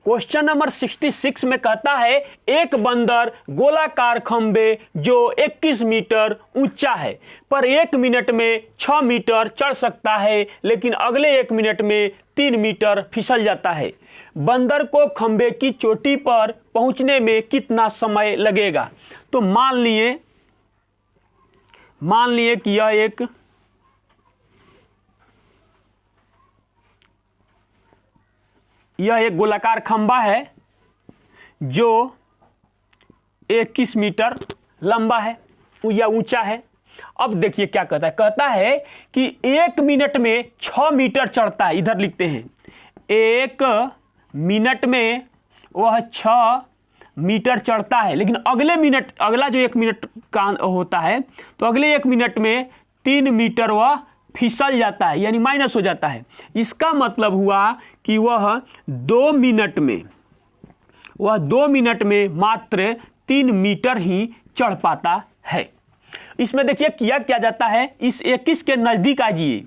क्वेश्चन नंबर 66 में कहता है एक बंदर गोलाकार खंबे जो 21 मीटर ऊंचा है पर 1 मिनट में 6 मीटर चढ़ सकता है, लेकिन अगले 1 मिनट में 3 मीटर फिसल जाता है। बंदर को खंबे की चोटी पर पहुंचने में कितना समय लगेगा। तो मान लिए कि यह एक गोलाकार खंबा है जो 21 मीटर लंबा है या ऊंचा है। अब देखिए क्या कहता है कि 1 मिनट में 6 मीटर चढ़ता है। इधर लिखते हैं 1 मिनट में वह 6 मीटर चढ़ता है, लेकिन अगला जो 1 मिनट का होता है तो अगले 1 मिनट में 3 मीटर वह फिसल जाता है यानी माइनस हो जाता है। इसका मतलब हुआ कि वह 2 मिनट में मात्र 3 मीटर ही चढ़ पाता है। इसमें देखिए किया क्या जाता है, इस 21 के नज़दीक आ जाइए।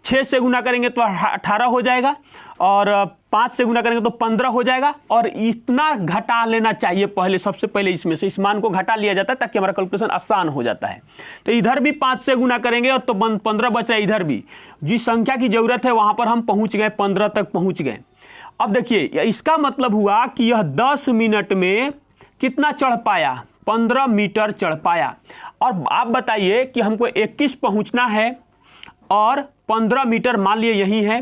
6 से गुना करेंगे तो 18 हो जाएगा और 5 से गुना करेंगे तो 15 हो जाएगा और इतना घटा लेना चाहिए पहले, सबसे पहले इसमें से इस मान को घटा लिया जाता है ताकि हमारा कैलकुलेशन आसान हो जाता है। तो इधर भी 5 से गुना करेंगे और तो 15 बच रहा है, इधर भी जिस संख्या की जरूरत है वहां पर हम पहुंच गए, 15 तक पहुंच गए। अब देखिए इसका मतलब हुआ कि यह 10 मिनट में कितना चढ़ पाया, 15 मीटर चढ़ पाया। और आप बताइए कि हमको 21 पहुंचना है और 15 मीटर मान लिए यही है,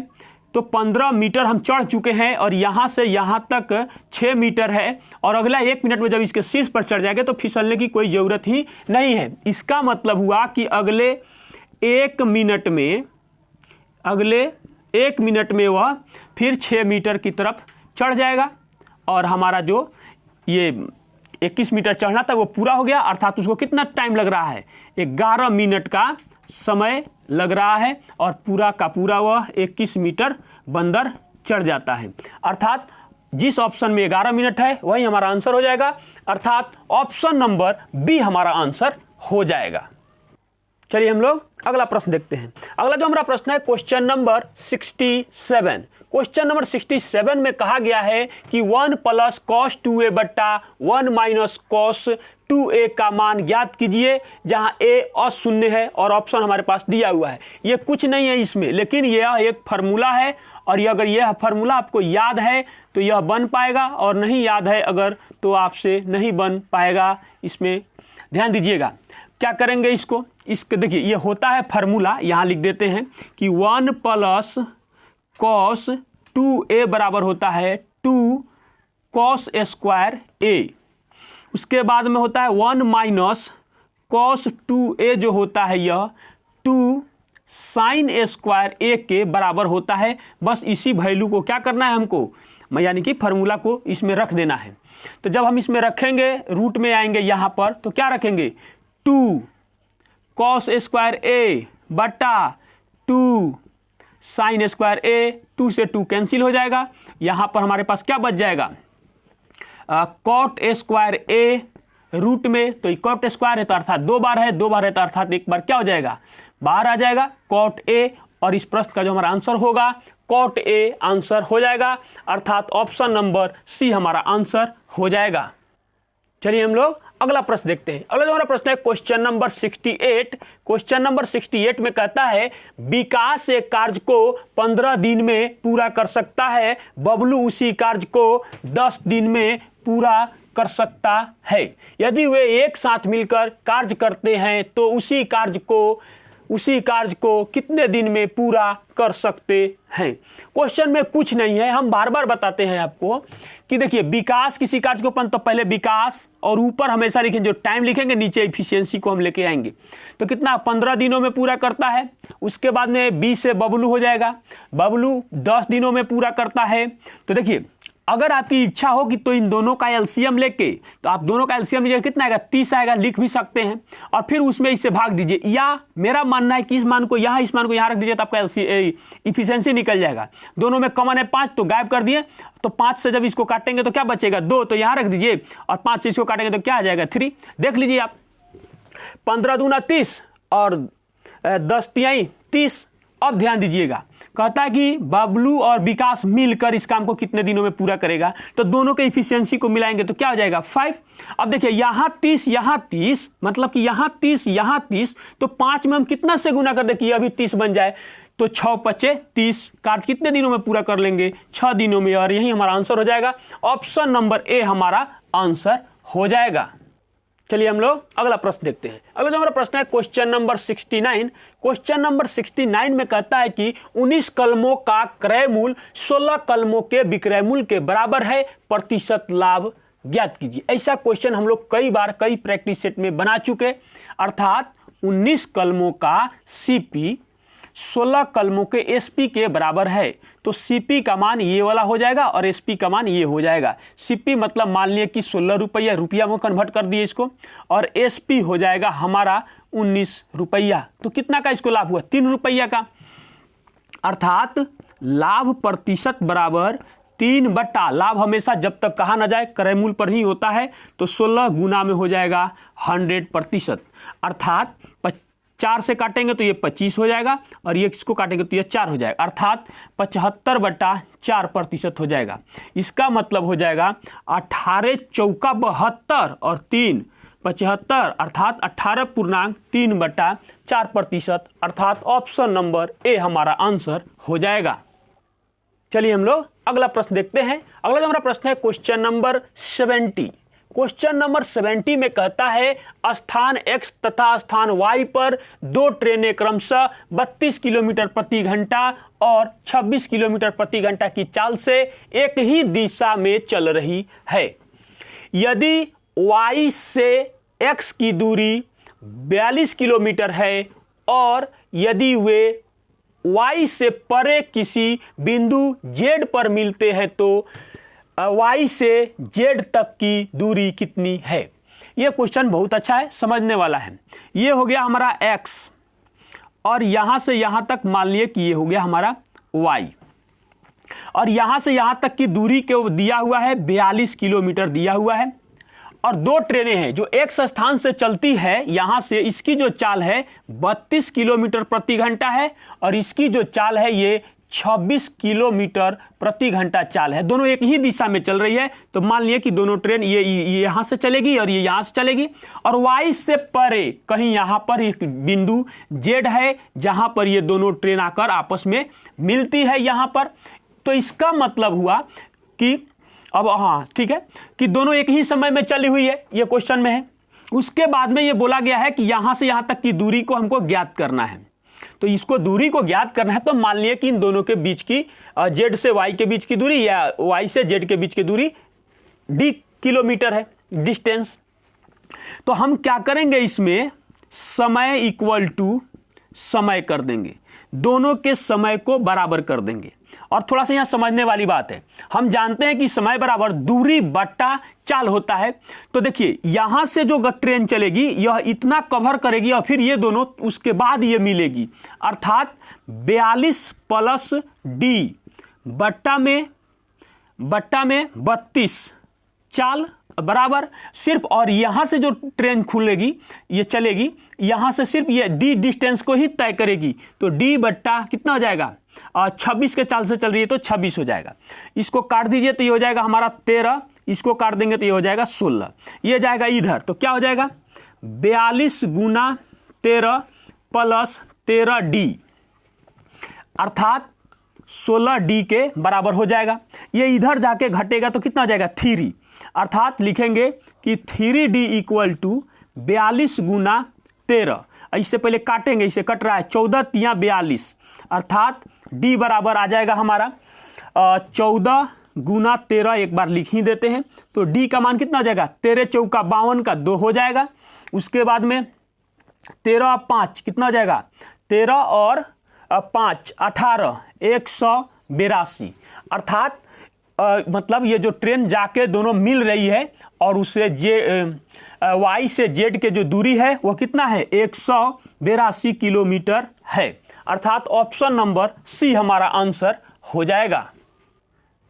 तो 15 मीटर हम चढ़ चुके हैं और यहाँ से यहाँ तक 6 मीटर है और अगला 1 मिनट में जब इसके शीर्ष पर चढ़ जाएंगे तो फिसलने की कोई ज़रूरत ही नहीं है। इसका मतलब हुआ कि अगले 1 मिनट में वह फिर 6 मीटर की तरफ चढ़ जाएगा और हमारा जो ये 21 मीटर चढ़ना था वो पूरा हो गया। अर्थात उसको कितना टाइम लग रहा है, 11 मिनट का समय लग रहा है और पूरा का पूरा वह 21 मीटर बंदर चढ़ जाता है। अर्थात जिस ऑप्शन में 11 मिनट है वही हमारा आंसर हो जाएगा, अर्थात ऑप्शन नंबर बी हमारा आंसर हो जाएगा। चलिए हम लोग अगला प्रश्न देखते हैं। अगला जो हमारा प्रश्न है क्वेश्चन नंबर 67। क्वेश्चन नंबर 67 में कहा गया है कि 1 + cos 2a बट्टा 1 - cos 2a का मान ज्ञात कीजिए, जहां a अशून्य है और ऑप्शन हमारे पास दिया हुआ है। ये कुछ नहीं है इसमें, लेकिन यह एक फार्मूला है और अगर यह फार्मूला आपको याद है तो यह बन पाएगा और नहीं याद है अगर तो आपसे नहीं बन पाएगा। इसमें ध्यान दीजिएगा। क्या करेंगे इसको देखिए ये होता है फार्मूला, यहाँ लिख देते हैं कि 1 + cos 2a बराबर होता है 2 cos स्क्वायर a। उसके बाद में होता है 1 - cos 2a जो होता है यह 2 sin स्क्वायर a के बराबर होता है। बस इसी वैल्यू को क्या करना है हमको, यानी कि फार्मूला को इसमें रख देना है। तो जब हम इसमें रखेंगे रूट में आएंगे यहाँ पर तो क्या रखेंगे 2 cos स्क्वायर a बटा 2 sin स्क्वायर a, 2 से 2 कैंसिल हो जाएगा। यहाँ पर हमारे पास क्या बच जाएगा cot स्क्वायर a रूट में, तो cot स्क्वायर है तो अर्थात 2 बार है, 2 बार है तो अर्थात 1 बार क्या हो जाएगा बाहर आ जाएगा cot a। और इस प्रश्न का जो हमारा आंसर होगा cot a आंसर हो जाएगा, अर्थात ऑप्शन नंबर सी हमारा आंसर हो जाएगा। चलिए हम लोग अगला प्रश्न देखते हैं। अगला जो हमारा प्रश्न है क्वेश्चन नंबर 68। क्वेश्चन नंबर 68 में कहता है विकास एक कार्य को 15 दिन में पूरा कर सकता है, बबलू उसी कार्य को 10 दिन में पूरा कर सकता है। यदि वे एक साथ मिलकर कार्य करते हैं तो उसी कार्य को कितने दिन में पूरा कर सकते हैं। क्वेश्चन में कुछ नहीं है, हम बार बार बताते हैं आपको कि देखिए विकास किसी कार्य को तो पहले विकास और ऊपर हमेशा लिखेंगे, जो टाइम लिखेंगे नीचे इफिशियंसी को हम लेके आएंगे। तो कितना 15 दिनों में पूरा करता है। उसके बाद में 20 से बबलू हो जाएगा, बबलू 10 दिनों में पूरा करता है। तो देखिए अगर आपकी इच्छा हो कि तो इन दोनों का एलसीएम लेके, तो आप दोनों का एलसीएम लीजिए, कितना आएगा 30 आएगा, लिख भी सकते हैं और फिर उसमें इससे भाग दीजिए। या मेरा मानना है कि इस मान को यहाँ, इस मान को यहाँ रख दीजिए तो आपका इफिशियंसी निकल जाएगा। दोनों में कॉमन है 5 तो गायब कर दिए, तो 5 से जब इसको काटेंगे तो क्या बचेगा 2, तो यहाँ रख दीजिए और 5 से इसको काटेंगे तो क्या आ जाएगा 3। देख लीजिए आप 15 दूना 30 और 10 तिहाई 30। अब ध्यान दीजिएगा, कहता है कि बबलू और विकास मिलकर इस काम को कितने दिनों में पूरा करेगा, तो दोनों के इफिशियंसी को मिलाएंगे तो क्या हो जाएगा 5। अब देखिए यहाँ 30 मतलब कि यहाँ 30 तो 5 में हम कितना से गुना कर दे कि अभी 30 बन जाए, तो 6 × 5 = 30। कार्य कितने दिनों में पूरा कर लेंगे 6 दिनों में, और यही हमारा आंसर हो जाएगा। ऑप्शन नंबर ए हमारा आंसर हो जाएगा। चलिए हम लोग अगला प्रश्न देखते हैं। अगला जो हमारा प्रश्न है क्वेश्चन नंबर 69। क्वेश्चन नंबर 69 में कहता है कि 19 कलमों का क्रय मूल्य 16 कलमों के विक्रय मूल्य के बराबर है, प्रतिशत लाभ ज्ञात कीजिए। ऐसा क्वेश्चन हम लोग कई बार कई प्रैक्टिस सेट में बना चुके। अर्थात 19 कलमों का सीपी 16 कलमों के एसपी के बराबर है। तो सीपी का मान ये वाला हो जाएगा और एसपी का मान ये हो जाएगा। सीपी मतलब मान लिया कि 16 रुपया, रुपया में कन्वर्ट कर दिए इसको, और एसपी हो जाएगा हमारा 19 रुपया। तो कितना का इसको लाभ हुआ? 3 रुपया का। अर्थात लाभ प्रतिशत बराबर 3 बटा, लाभ हमेशा जब तक कहा ना जाए क्रय मूल्य पर ही होता है, तो 16 गुना में हो जाएगा 100%। अर्थात 4 से काटेंगे तो ये 25 हो जाएगा, और ये इसको काटेंगे तो ये 4 हो जाएगा, अर्थात 75/4% हो जाएगा। इसका मतलब हो जाएगा 18 चौका 72 और 3 75, अर्थात 18.3/4%, अर्थात ऑप्शन नंबर ए हमारा आंसर हो जाएगा। चलिए हम लोग अगला प्रश्न देखते हैं। अगला जो हमारा प्रश्न है क्वेश्चन नंबर 70। क्वेश्चन नंबर 70 में कहता है स्थान x तथा स्थान y पर 2 ट्रेनें क्रमशः 32 किलोमीटर प्रति घंटा और 26 किलोमीटर प्रति घंटा की चाल से एक ही दिशा में चल रही है। यदि y से x की दूरी 42 किलोमीटर है और यदि वे y से परे किसी बिंदु z पर मिलते हैं तो y से z तक की दूरी कितनी है? यह क्वेश्चन बहुत अच्छा है, समझने वाला है। ये हो गया हमारा x और यहां से यहां तक मान लिए कि ये हो गया हमारा y, और यहां से यहां तक की दूरी को दिया हुआ है 42 किलोमीटर दिया हुआ है, और 2 ट्रेनें हैं जो एक स्थान से चलती है। यहां से इसकी जो चाल है 32 किलोमीटर प्रति घंटा है और इसकी जो चाल है ये 26 किलोमीटर प्रति घंटा चाल है। दोनों एक ही दिशा में चल रही है। तो मान लिए कि दोनों ट्रेन ये यहां से चलेगी और ये यहां से चलेगी, और वाई से परे कहीं यहां पर एक बिंदु जेड है जहां पर ये दोनों ट्रेन आकर आपस में मिलती है यहां पर। तो इसका मतलब हुआ कि अब हाँ ठीक है कि दोनों एक ही समय में चली हुई है, ये क्वेश्चन में है। उसके बाद में ये बोला गया है कि यहां से यहां तक की दूरी को हमको ज्ञात करना है। तो इसको दूरी को ज्ञात करना है तो मान लिया कि इन दोनों के बीच की जेड से वाई के बीच की दूरी या वाई से जेड के बीच की दूरी डी किलोमीटर है डिस्टेंस। तो हम क्या करेंगे, इसमें समय इक्वल टू समय कर देंगे, दोनों के समय को बराबर कर देंगे। और थोड़ा सा यहां समझने वाली बात है, हम जानते हैं कि समय बराबर दूरी बट्टा चाल होता है। तो देखिए यहां से जो ट्रेन चलेगी यह इतना कवर करेगी और फिर ये दोनों उसके बाद ये मिलेगी, अर्थात 42 प्लस डी बट्टा में 32 चाल बराबर सिर्फ, और यहां से जो ट्रेन खुलेगी ये चलेगी यहां से सिर्फ ये डी डिस्टेंस को ही तय करेगी। तो डी बट्टा कितना हो जाएगा, 26 के चाल से चल रही है तो 26 हो जाएगा। इसको काट दीजिए तो ये हो जाएगा हमारा 13, इसको काट देंगे तो ये हो जाएगा 16, ये जाएगा इधर तो क्या हो जाएगा 42 गुना 13 प्लस 13 डी, अर्थात 16 डी के बराबर हो जाएगा। ये इधर जाके घटेगा तो कितना हो जाएगा 3, अर्थात लिखेंगे कि 3D इक्वल टू 42 गुना 13। इससे पहले काटेंगे, इसे कट रहा है 14 तिया 42, अर्थात डी बराबर आ जाएगा हमारा 14 गुना 13, एक बार लिख ही देते हैं। तो डी का मान कितना हो जाएगा 13 चौका 52 का 2 हो जाएगा। उसके बाद में 13 और 5 कितना हो जाएगा 13 और 5 18 182, अर्थात मतलब ये जो ट्रेन जाके दोनों मिल रही है और उससे वाई से जेड के जो दूरी है वो कितना है 182 किलोमीटर है, अर्थात ऑप्शन नंबर सी हमारा आंसर हो जाएगा।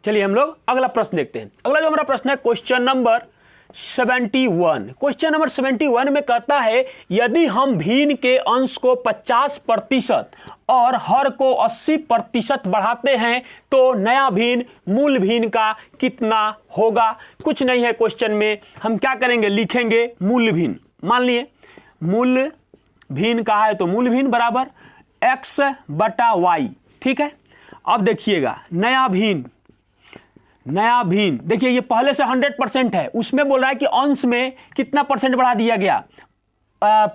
चलिए हम लोग अगला प्रश्न देखते हैं। अगला जो हमारा प्रश्न है क्वेश्चन नंबर 71। क्वेश्चन नंबर 71 में कहता है यदि हम भिन्न के अंश को 50% और हर को 80% बढ़ाते हैं तो नया भिन्न मूल भिन्न का कितना होगा। कुछ नहीं है क्वेश्चन में, हम क्या करेंगे लिखेंगे मूल भिन्न। मान लिए मूल भिन्न कहा है तो मूल भिन्न बराबर x बटा y, ठीक है। अब देखिएगा नया भिन्न देखिए ये पहले से 100% है, उसमें बोल रहा है कि अंश में कितना परसेंट बढ़ा दिया गया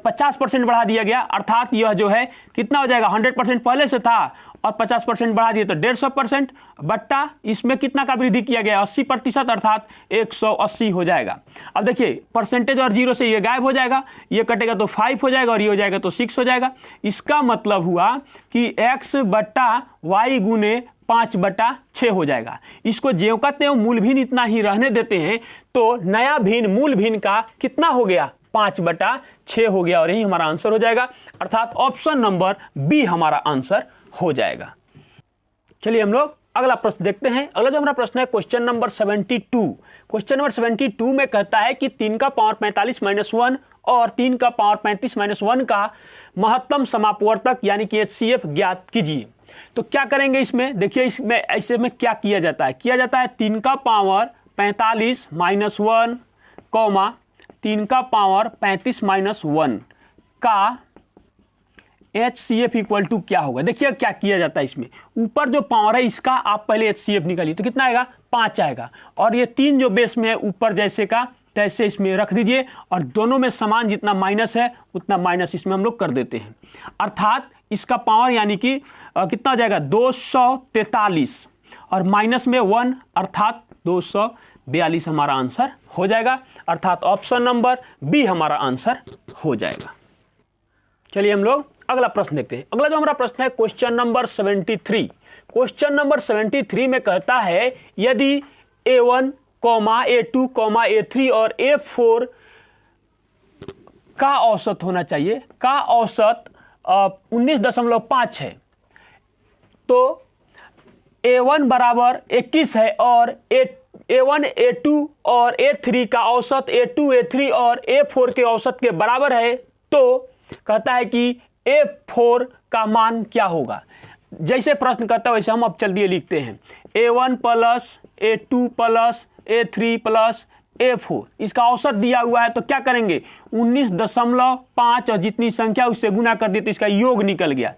50% बढ़ा दिया गया, अर्थात यह जो है कितना हो जाएगा 100% पहले से था और 50% बढ़ा दिए तो 150% बट्टा इसमें कितना का वृद्धि किया गया 80% अर्थात 180 हो जाएगा। अब देखिए परसेंटेज और जीरो से ये गायब हो जाएगा, ये कटेगा तो 5 हो जाएगा और ये हो जाएगा तो 6 हो जाएगा। इसका मतलब हुआ कि x बट्टा y गुने 5/6 हो जाएगा। इसको ज्यों का त्यों मूल भिन्न इतना ही रहने देते हैं तो नया भिन्न मूल भिन्न का कितना हो गया 5/6 हो गया और यही हमारा आंसर हो जाएगा, अर्थात ऑप्शन नंबर बी हमारा आंसर हो जाएगा। चलिए हम लोग अगला प्रश्न देखते हैं। अगला जो हमारा प्रश्न है क्वेश्चन नंबर 72। क्वेश्चन नंबर 72 में कहता है कि 3 का पावर 45 - 1 और 3 का पावर 35 - 1 का महत्तम समापवर्तक यानी कि HCF ज्ञात कीजिए। तो क्या करेंगे इसमें, देखिए इसमें ऐसे में क्या किया जाता है 3 का पावर 45 - 1 कॉमा 3 का पावर 35 - 1 का HCF इक्वल टू क्या होगा। देखिए क्या किया जाता है इसमें, ऊपर जो पावर है इसका आप पहले HCF निकालिए तो कितना आएगा 5 आएगा, और ये 3 जो बेस में है ऊपर जैसे का तैसे इसमें रख दीजिए और दोनों में समान जितना माइनस है उतना माइनस इसमें हम लोग कर देते हैं, अर्थात इसका पावर यानी कि कितना हो जाएगा 243 और माइनस में 1 अर्थात 242 हमारा आंसर हो जाएगा, अर्थात ऑप्शन नंबर बी हमारा आंसर हो जाएगा। चलिए हम लोग अगला प्रश्न देखते हैं। अगला जो हमारा प्रश्न है क्वेश्चन नंबर 73। क्वेश्चन नंबर 73 में कहता है यदि A1, A2, A3 और A4 का औसत होना चाहिए, का औसत 19.5 है, तो A1 बराबर 21 है और A1, A2 और A3 का औसत A2, A3 और A4 के औसत के बराबर है, तो कहता है कि A4 का मान क्या होगा। जैसे प्रश्न कहता है वैसे हम अब जल्दी लिखते हैं A1 plus A2 plus A3 plus A4, इसका औसत दिया हुआ है तो क्या करेंगे 19.5 और जितनी संख्या उससे गुना कर दी तो इसका योग निकल गया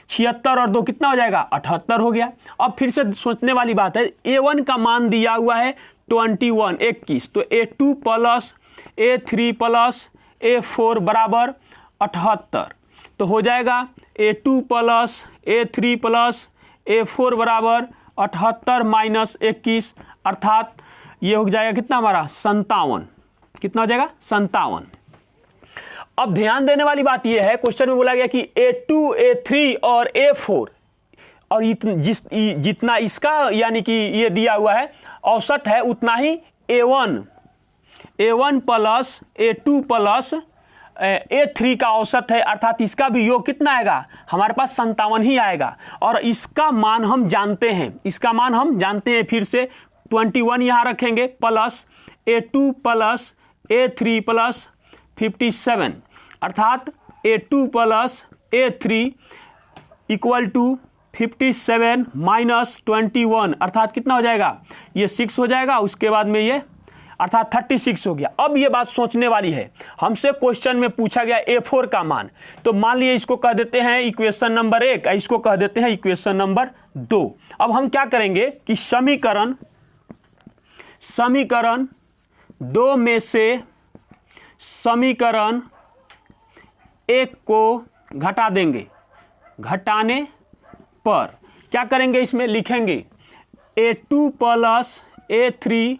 76 और 2 कितना हो जाएगा 78 हो गया। अब फिर से सोचने वाली बात है A1 का मान दिया हुआ है 21 तो A2 plus A3 plus A4 बराबर 78, तो हो जाएगा A2 plus A3 plus A4 बराबर 78 माइनस 21, अर्थात ये हो जाएगा कितना हमारा 57, कितना हो जाएगा 57। अब ध्यान देने वाली बात ये है क्वेश्चन में बोला गया कि A2, A3 और A4 और जितना इसका यानी कि ये दिया हुआ है औसत है उतना ही A1 plus A2 plus A3 का औसत है, अर्थात इसका भी योग कितना आएगा हमारे पास 57 ही आएगा। और इसका मान हम जानते हैं, फिर से 21 यहाँ रखेंगे plus A2 plus A3 plus 57, अर्थात A2 plus A3 equal to 57 minus 21, अर्थात कितना हो जाएगा ये 6 हो जाएगा, उसके बाद में ये अर्थात 36 हो गया। अब ये बात सोचने वाली है, हमसे क्वेश्चन में पूछा गया A4 का मान, तो मान लिए इसको कह देते हैं इक्वेशन नंबर 1, इसको कह देते हैं इक्वेशन नंबर 2। अब हम क्या करेंगे कि समीकरण 2 में से समीकरण 1 को घटा देंगे, घटाने पर क्या करेंगे इसमें लिखेंगे A2 plus A3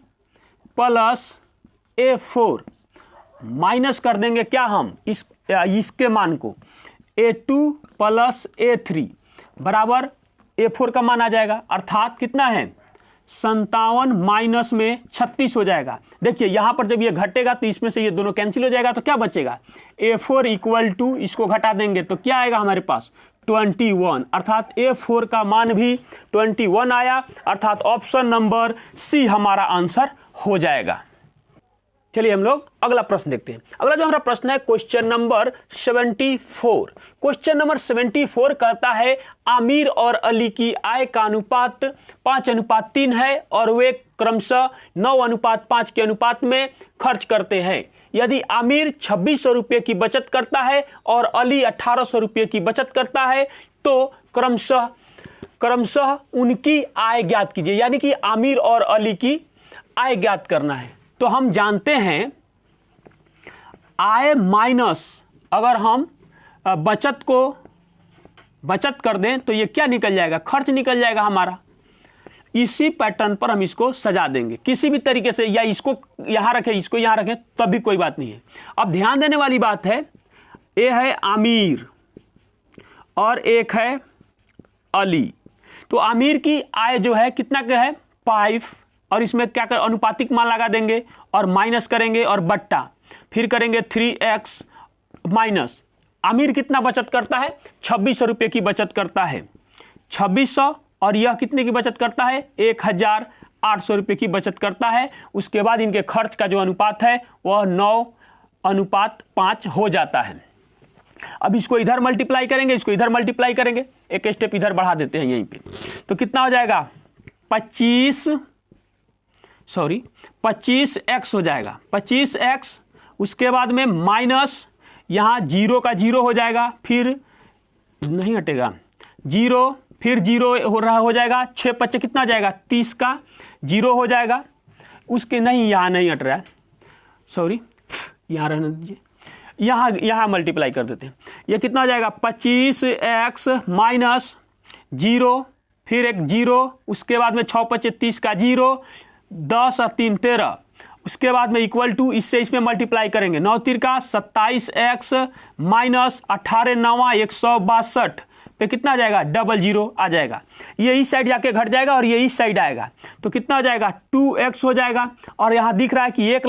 plus A4 minus कर देंगे क्या हम इसके मान को A2 प्लस A3 बराबर A4 का मान आ जाएगा, अर्थात कितना है 57 माइनस में 36 हो जाएगा। देखिए यहाँ पर जब ये घटेगा तो इसमें से ये दोनों कैंसिल हो जाएगा, तो क्या बचेगा A4 इक्वल टू इसको घटा देंगे तो क्या आएगा हमारे पास 21, अर्थात A4 का मान भी 21 आया, अर्थात ऑप्शन नंबर सी हमारा आंसर हो जाएगा। चलिए हम लोग अगला प्रश्न देखते हैं। अगला जो हमारा प्रश्न है क्वेश्चन नंबर 74। क्वेश्चन नंबर 74 कहता है आमिर और अली की आय का अनुपात 5:3 है और वे क्रमशः 9:5 के अनुपात में खर्च करते हैं। यदि आमिर 2600 रुपये की बचत करता है और अली 1800 रुपये की बचत करता है तो क्रमशः उनकी आय ज्ञात कीजिए, यानी कि आमिर और अली की आय ज्ञात करना है। तो हम जानते हैं आय माइनस, अगर हम बचत को बचत कर दें तो ये क्या निकल जाएगा, खर्च निकल जाएगा हमारा। इसी पैटर्न पर हम इसको सजा देंगे किसी भी तरीके से, या इसको यहाँ रखें इसको यहाँ रखें तब भी कोई बात नहीं है। अब ध्यान देने वाली बात है, ये है आमिर और एक है अली। तो आमिर की आय जो है कितना का है 5, और इसमें क्या कर अनुपातिक मान लगा देंगे और माइनस करेंगे और बट्टा, फिर करेंगे 3x माइनस। आमिर कितना बचत करता है 2600 रुपये की बचत करता है, 2600, और यह कितने की बचत करता है 1800 रुपये की बचत करता है। उसके बाद इनके खर्च का जो अनुपात है वह 9:5 हो जाता है। अब इसको इधर मल्टीप्लाई करेंगे, इसको इधर मल्टीप्लाई करेंगे, एक स्टेप इधर बढ़ा देते हैं यहीं पे, तो कितना हो जाएगा 25x हो जाएगा, 25x। उसके बाद में माइनस, यहाँ 0 का 0 हो जाएगा, फिर नहीं हटेगा 0, फिर 0 हो जाएगा, 6 5 कितना हो जाएगा 30 का 0 हो जाएगा। उसके नहीं, यहाँ नहीं हट रहा है, सॉरी, यहाँ रहने दीजिए, यहाँ मल्टीप्लाई कर देते हैं। ये कितना हो जाएगा 25x माइनस 0, फिर एक 0, उसके बाद में 6 5 30 का 0, 10 और 3 13, उसके बाद में इक्वल टू, इससे इसमें मल्टीप्लाई करेंगे, 9 3 का 27x माइनस 18 9 162 पे कितना आ जाएगा 00 आ जाएगा। ये इस साइड जाके घट जाएगा और ये इस साइड आएगा, तो कितना हो जाएगा 2x हो जाएगा। और यहाँ दिख रहा है कि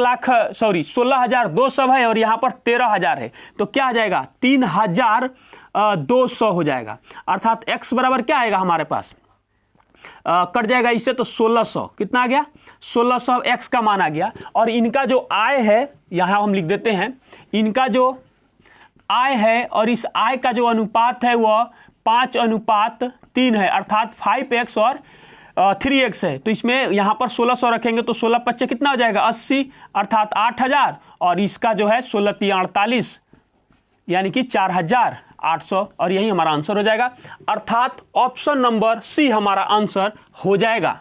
16,200 है और यहाँ पर 13,000 है, तो क्या आ जाएगा 3,200 हो जाएगा। अर्थात x बराबर क्या आएगा हमारे पास, कट जाएगा इससे, तो 1600 कितना आ गया 1600 x का मान आ गया। और इनका जो आय है, यहाँ हम लिख देते हैं, इनका जो आय है और इस आय का जो अनुपात है वह 5:3 है, अर्थात 5x और 3x है। तो इसमें यहाँ पर 1600 रखेंगे तो 16 5 कितना हो जाएगा 80, अर्थात 8000, और इसका जो है 16 3 48 यानी कि 4800, और यही हमारा आंसर हो जाएगा। अर्थात ऑप्शन नंबर सी हमारा आंसर हो जाएगा।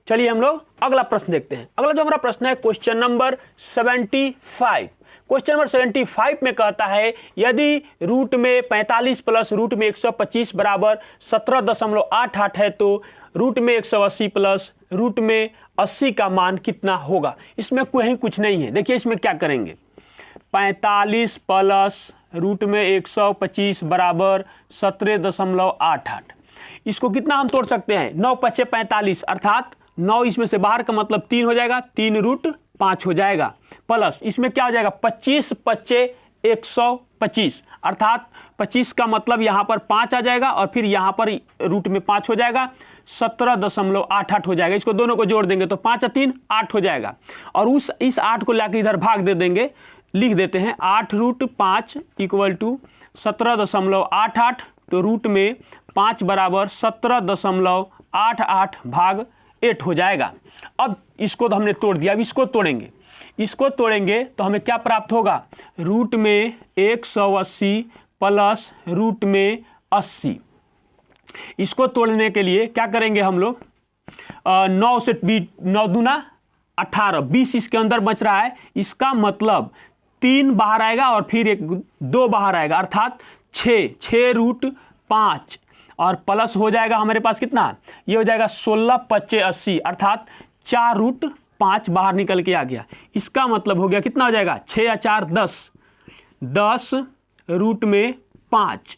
चलिए हम लोग अगला प्रश्न देखते हैं। अगला जो हमारा प्रश्न है क्वेश्चन नंबर 75। क्वेश्चन नंबर 75 में कहता है यदि रूट में 45 प्लस रूट में 125 बराबर 17.88 है तो रूट में 180 प्लस रूट में 80 का मान कितना होगा। इसमें कहीं कुछ नहीं है, देखिए इसमें क्या करेंगे, 45 प्लस रूट में 125 बराबर 17.88, इसको कितना हम तोड़ सकते हैं 9 5 45, अर्थात 9 इसमें से बाहर का मतलब 3 हो जाएगा, 3 रूट 5 हो जाएगा, प्लस इसमें क्या हो जाएगा 25 5 125, अर्थात 25 का मतलब यहाँ पर 5 आ जाएगा और फिर यहाँ पर रूट में 5 हो जाएगा, 17.88 हो जाएगा। इसको दोनों को जोड़ देंगे तो 5 और 3 8 हो जाएगा, और इस 8 को लाके इधर भाग दे देंगे, लिख देते हैं 8 रूट 5 इक्वल टू 17.88, तो रूट में 5 बराबर 17.88 भाग 8 हो जाएगा। अब इसको तो हमने तोड़ दिया, अब इसको तोड़ेंगे तो हमें क्या प्राप्त होगा, रूट में 180 प्लस रूट में 80। इसको तोड़ने के लिए क्या करेंगे हम लोग, 9 से 9 दूना 18, 20 इसके अंदर बच रहा है, इसका मतलब 3 बाहर आएगा और फिर 2 बाहर आएगा, अर्थात 6 रूट 5, और प्लस हो जाएगा हमारे पास कितना, ये हो जाएगा 16 5 80, अर्थात 4 रूट 5 बाहर निकल के आ गया। इसका मतलब हो गया कितना हो जाएगा 6 या 4 10 रूट में 5।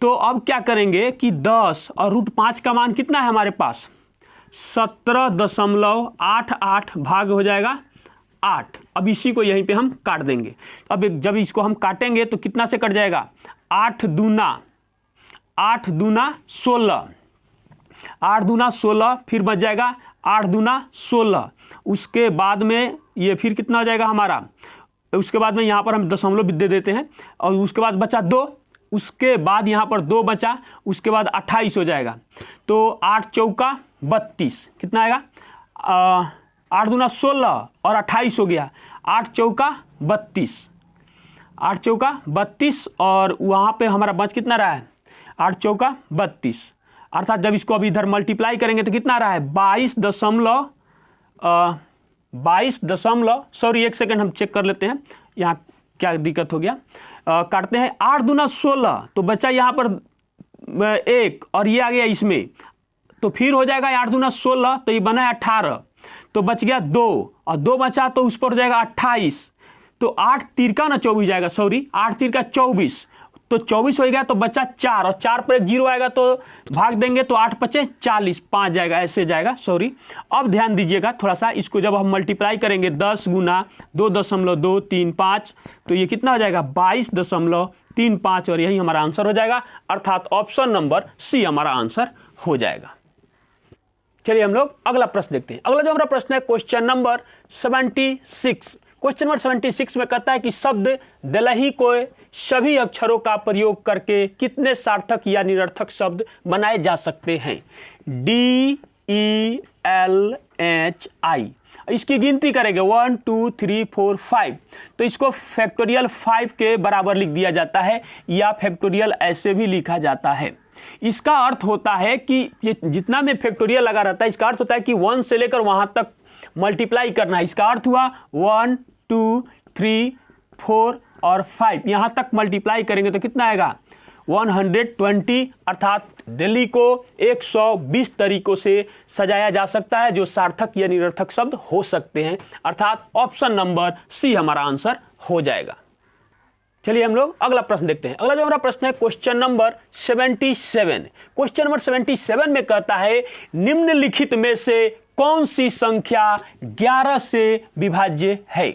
तो अब क्या करेंगे कि 10 और रूट 5 का मान कितना है हमारे पास 17.88 भाग हो जाएगा 8। अब इसी को यहीं पे हम काट देंगे। अब जब इसको हम काटेंगे तो कितना से कट जाएगा, 8 दूना 16, 8 दूना 16, फिर बच जाएगा 8 दूना 16। उसके बाद में ये फिर कितना हो जाएगा हमारा, उसके बाद में यहाँ पर हम दशमलव दे देते हैं, और उसके बाद बचा 2, उसके बाद यहाँ पर 2 बचा, उसके बाद 28 हो जाएगा। तो 8 चौका 32 कितना आएगा, 8 दूना 16 और 28 हो गया, 8 चौका 32, 8 चौका 32, और वहाँ पे हमारा बच कितना रहा है 8 चौका 32, अर्थात जब इसको अभी इधर मल्टीप्लाई करेंगे तो कितना रहा है 22 सॉरी 1 सेकेंड हम चेक कर लेते हैं यहाँ क्या दिक्कत हो गया, काटते हैं 8 दूना 16, तो बचा यहाँ पर 1 और ये आ गया इसमें, तो फिर हो जाएगा 8 दूना 16, तो ये बना 18, तो बच गया 2 और 2 बचा तो उस पर हो जाएगा 28, तो 8 तिरका ना 24 जाएगा, सॉरी 8 तिरका 24, तो 24 हो गया तो बचा 4 और 4 पर एक 0 आएगा तो भाग देंगे तो 8 पचे 40, 5 जाएगा, ऐसे जाएगा, सॉरी। अब ध्यान दीजिएगा थोड़ा सा, इसको जब हम मल्टीप्लाई करेंगे 10 गुना 2.235, तो ये कितना हो जाएगा 22.35 और यही हमारा आंसर हो जाएगा, अर्थात ऑप्शन नंबर सी हमारा आंसर हो जाएगा। चलिए हम लोग अगला प्रश्न देखते हैं। अगला जो हमारा प्रश्न है क्वेश्चन नंबर 76। क्वेश्चन नंबर 76 में कहता है कि शब्द दलही को सभी अक्षरों का प्रयोग करके कितने सार्थक या निरर्थक शब्द बनाए जा सकते हैं। DELHI, इसकी गिनती करेंगे 1 2 3 4 5, तो इसको फैक्टोरियल 5 के बराबर लिख दिया जाता है या फैक्टोरियल ऐसे भी लिखा जाता है। इसका अर्थ होता है कि ये जितना में फैक्टोरियल लगा रहता है, इसका अर्थ होता है कि 1 से लेकर वहां तक मल्टीप्लाई करना है। इसका अर्थ हुआ 1 2 3 4 और 5, यहां तक मल्टीप्लाई करेंगे तो कितना आएगा 120, अर्थात दिल्ली को 120 तरीकों से सजाया जा सकता है जो सार्थक या निरर्थक शब्द हो सकते हैं, अर्थात ऑप्शन नंबर सी हमारा आंसर हो जाएगा। चलिए हम लोग अगला प्रश्न देखते हैं। अगला जो हमारा प्रश्न है क्वेश्चन नंबर 77। क्वेश्चन नंबर 77 में कहता है निम्नलिखित में से कौन सी संख्या 11 से विभाज्य है।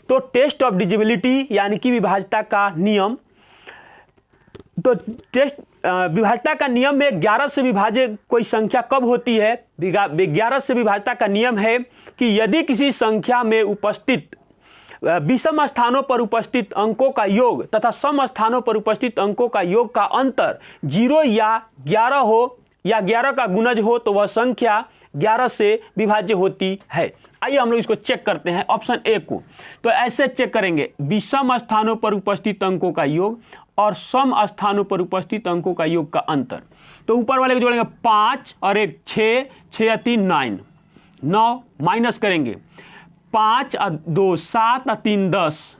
तो टेस्ट ऑफ डिविजिबिलिटी यानी कि विभाज्यता का नियम, तो विभाज्यता का नियम में 11 से विभाज्य कोई संख्या कब होती है। 11 से विभाज्यता का नियम है कि यदि किसी संख्या में उपस्थित विषम स्थानों पर उपस्थित अंकों का योग तथा सम स्थानों पर उपस्थित अंकों का योग का अंतर 0 या 11 हो या 11 का गुणज हो तो वह संख्या 11 से विभाज्य होती है। आइए हम लोग इसको चेक करते हैं ऑप्शन ए को। तो ऐसे चेक करेंगे, विषम स्थानों पर उपस्थित अंकों का योग और सम स्थानों पर उपस्थित अंकों का योग का अंतर। तो ऊपर वाले को जोड़ेंगे 5 और 1 6, 6 या 3 9 माइनस करेंगे 5 और 2 7 और 3 10।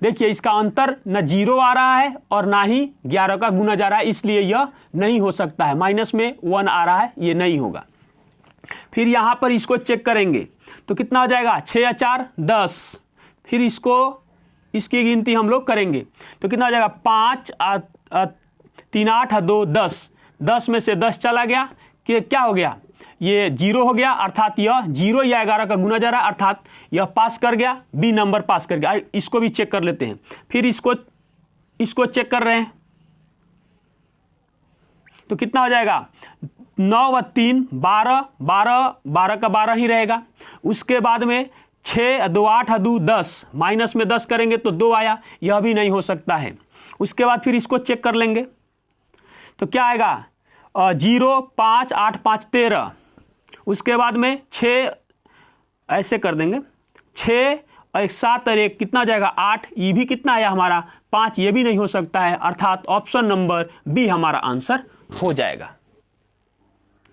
देखिए इसका अंतर न 0 आ रहा है और ना ही 11 का गुना जा रहा है, इसलिए यह नहीं हो सकता है। माइनस में 1 आ रहा है, ये नहीं होगा। फिर यहाँ पर इसको चेक करेंगे तो कितना हो जाएगा 6 या 4 10। फिर इसकी गिनती हम लोग करेंगे तो कितना हो जाएगा 5 3 8 2 10। 10 में से 10 चला गया कि क्या हो गया, ये 0 हो गया, अर्थात यह 0 या 11 का गुना जा रहा है, अर्थात यह पास कर गया, बी नंबर पास कर गया। इसको भी चेक कर लेते हैं। फिर इसको चेक कर रहे हैं तो कितना हो जाएगा 9 व 3 12, 12 का 12 ही रहेगा। उसके बाद में 6 2 8 2 10, माइनस में 10 करेंगे तो 2 आया, यह भी नहीं हो सकता है। उसके बाद फिर इसको चेक कर लेंगे तो क्या आएगा 0 5 8 5 13। उसके बाद में 6 ऐसे कर देंगे, 6 और 7 और 1 कितना जाएगा 8, ये भी कितना आया हमारा 5, ये भी नहीं हो सकता है, अर्थात ऑप्शन नंबर बी हमारा आंसर हो जाएगा।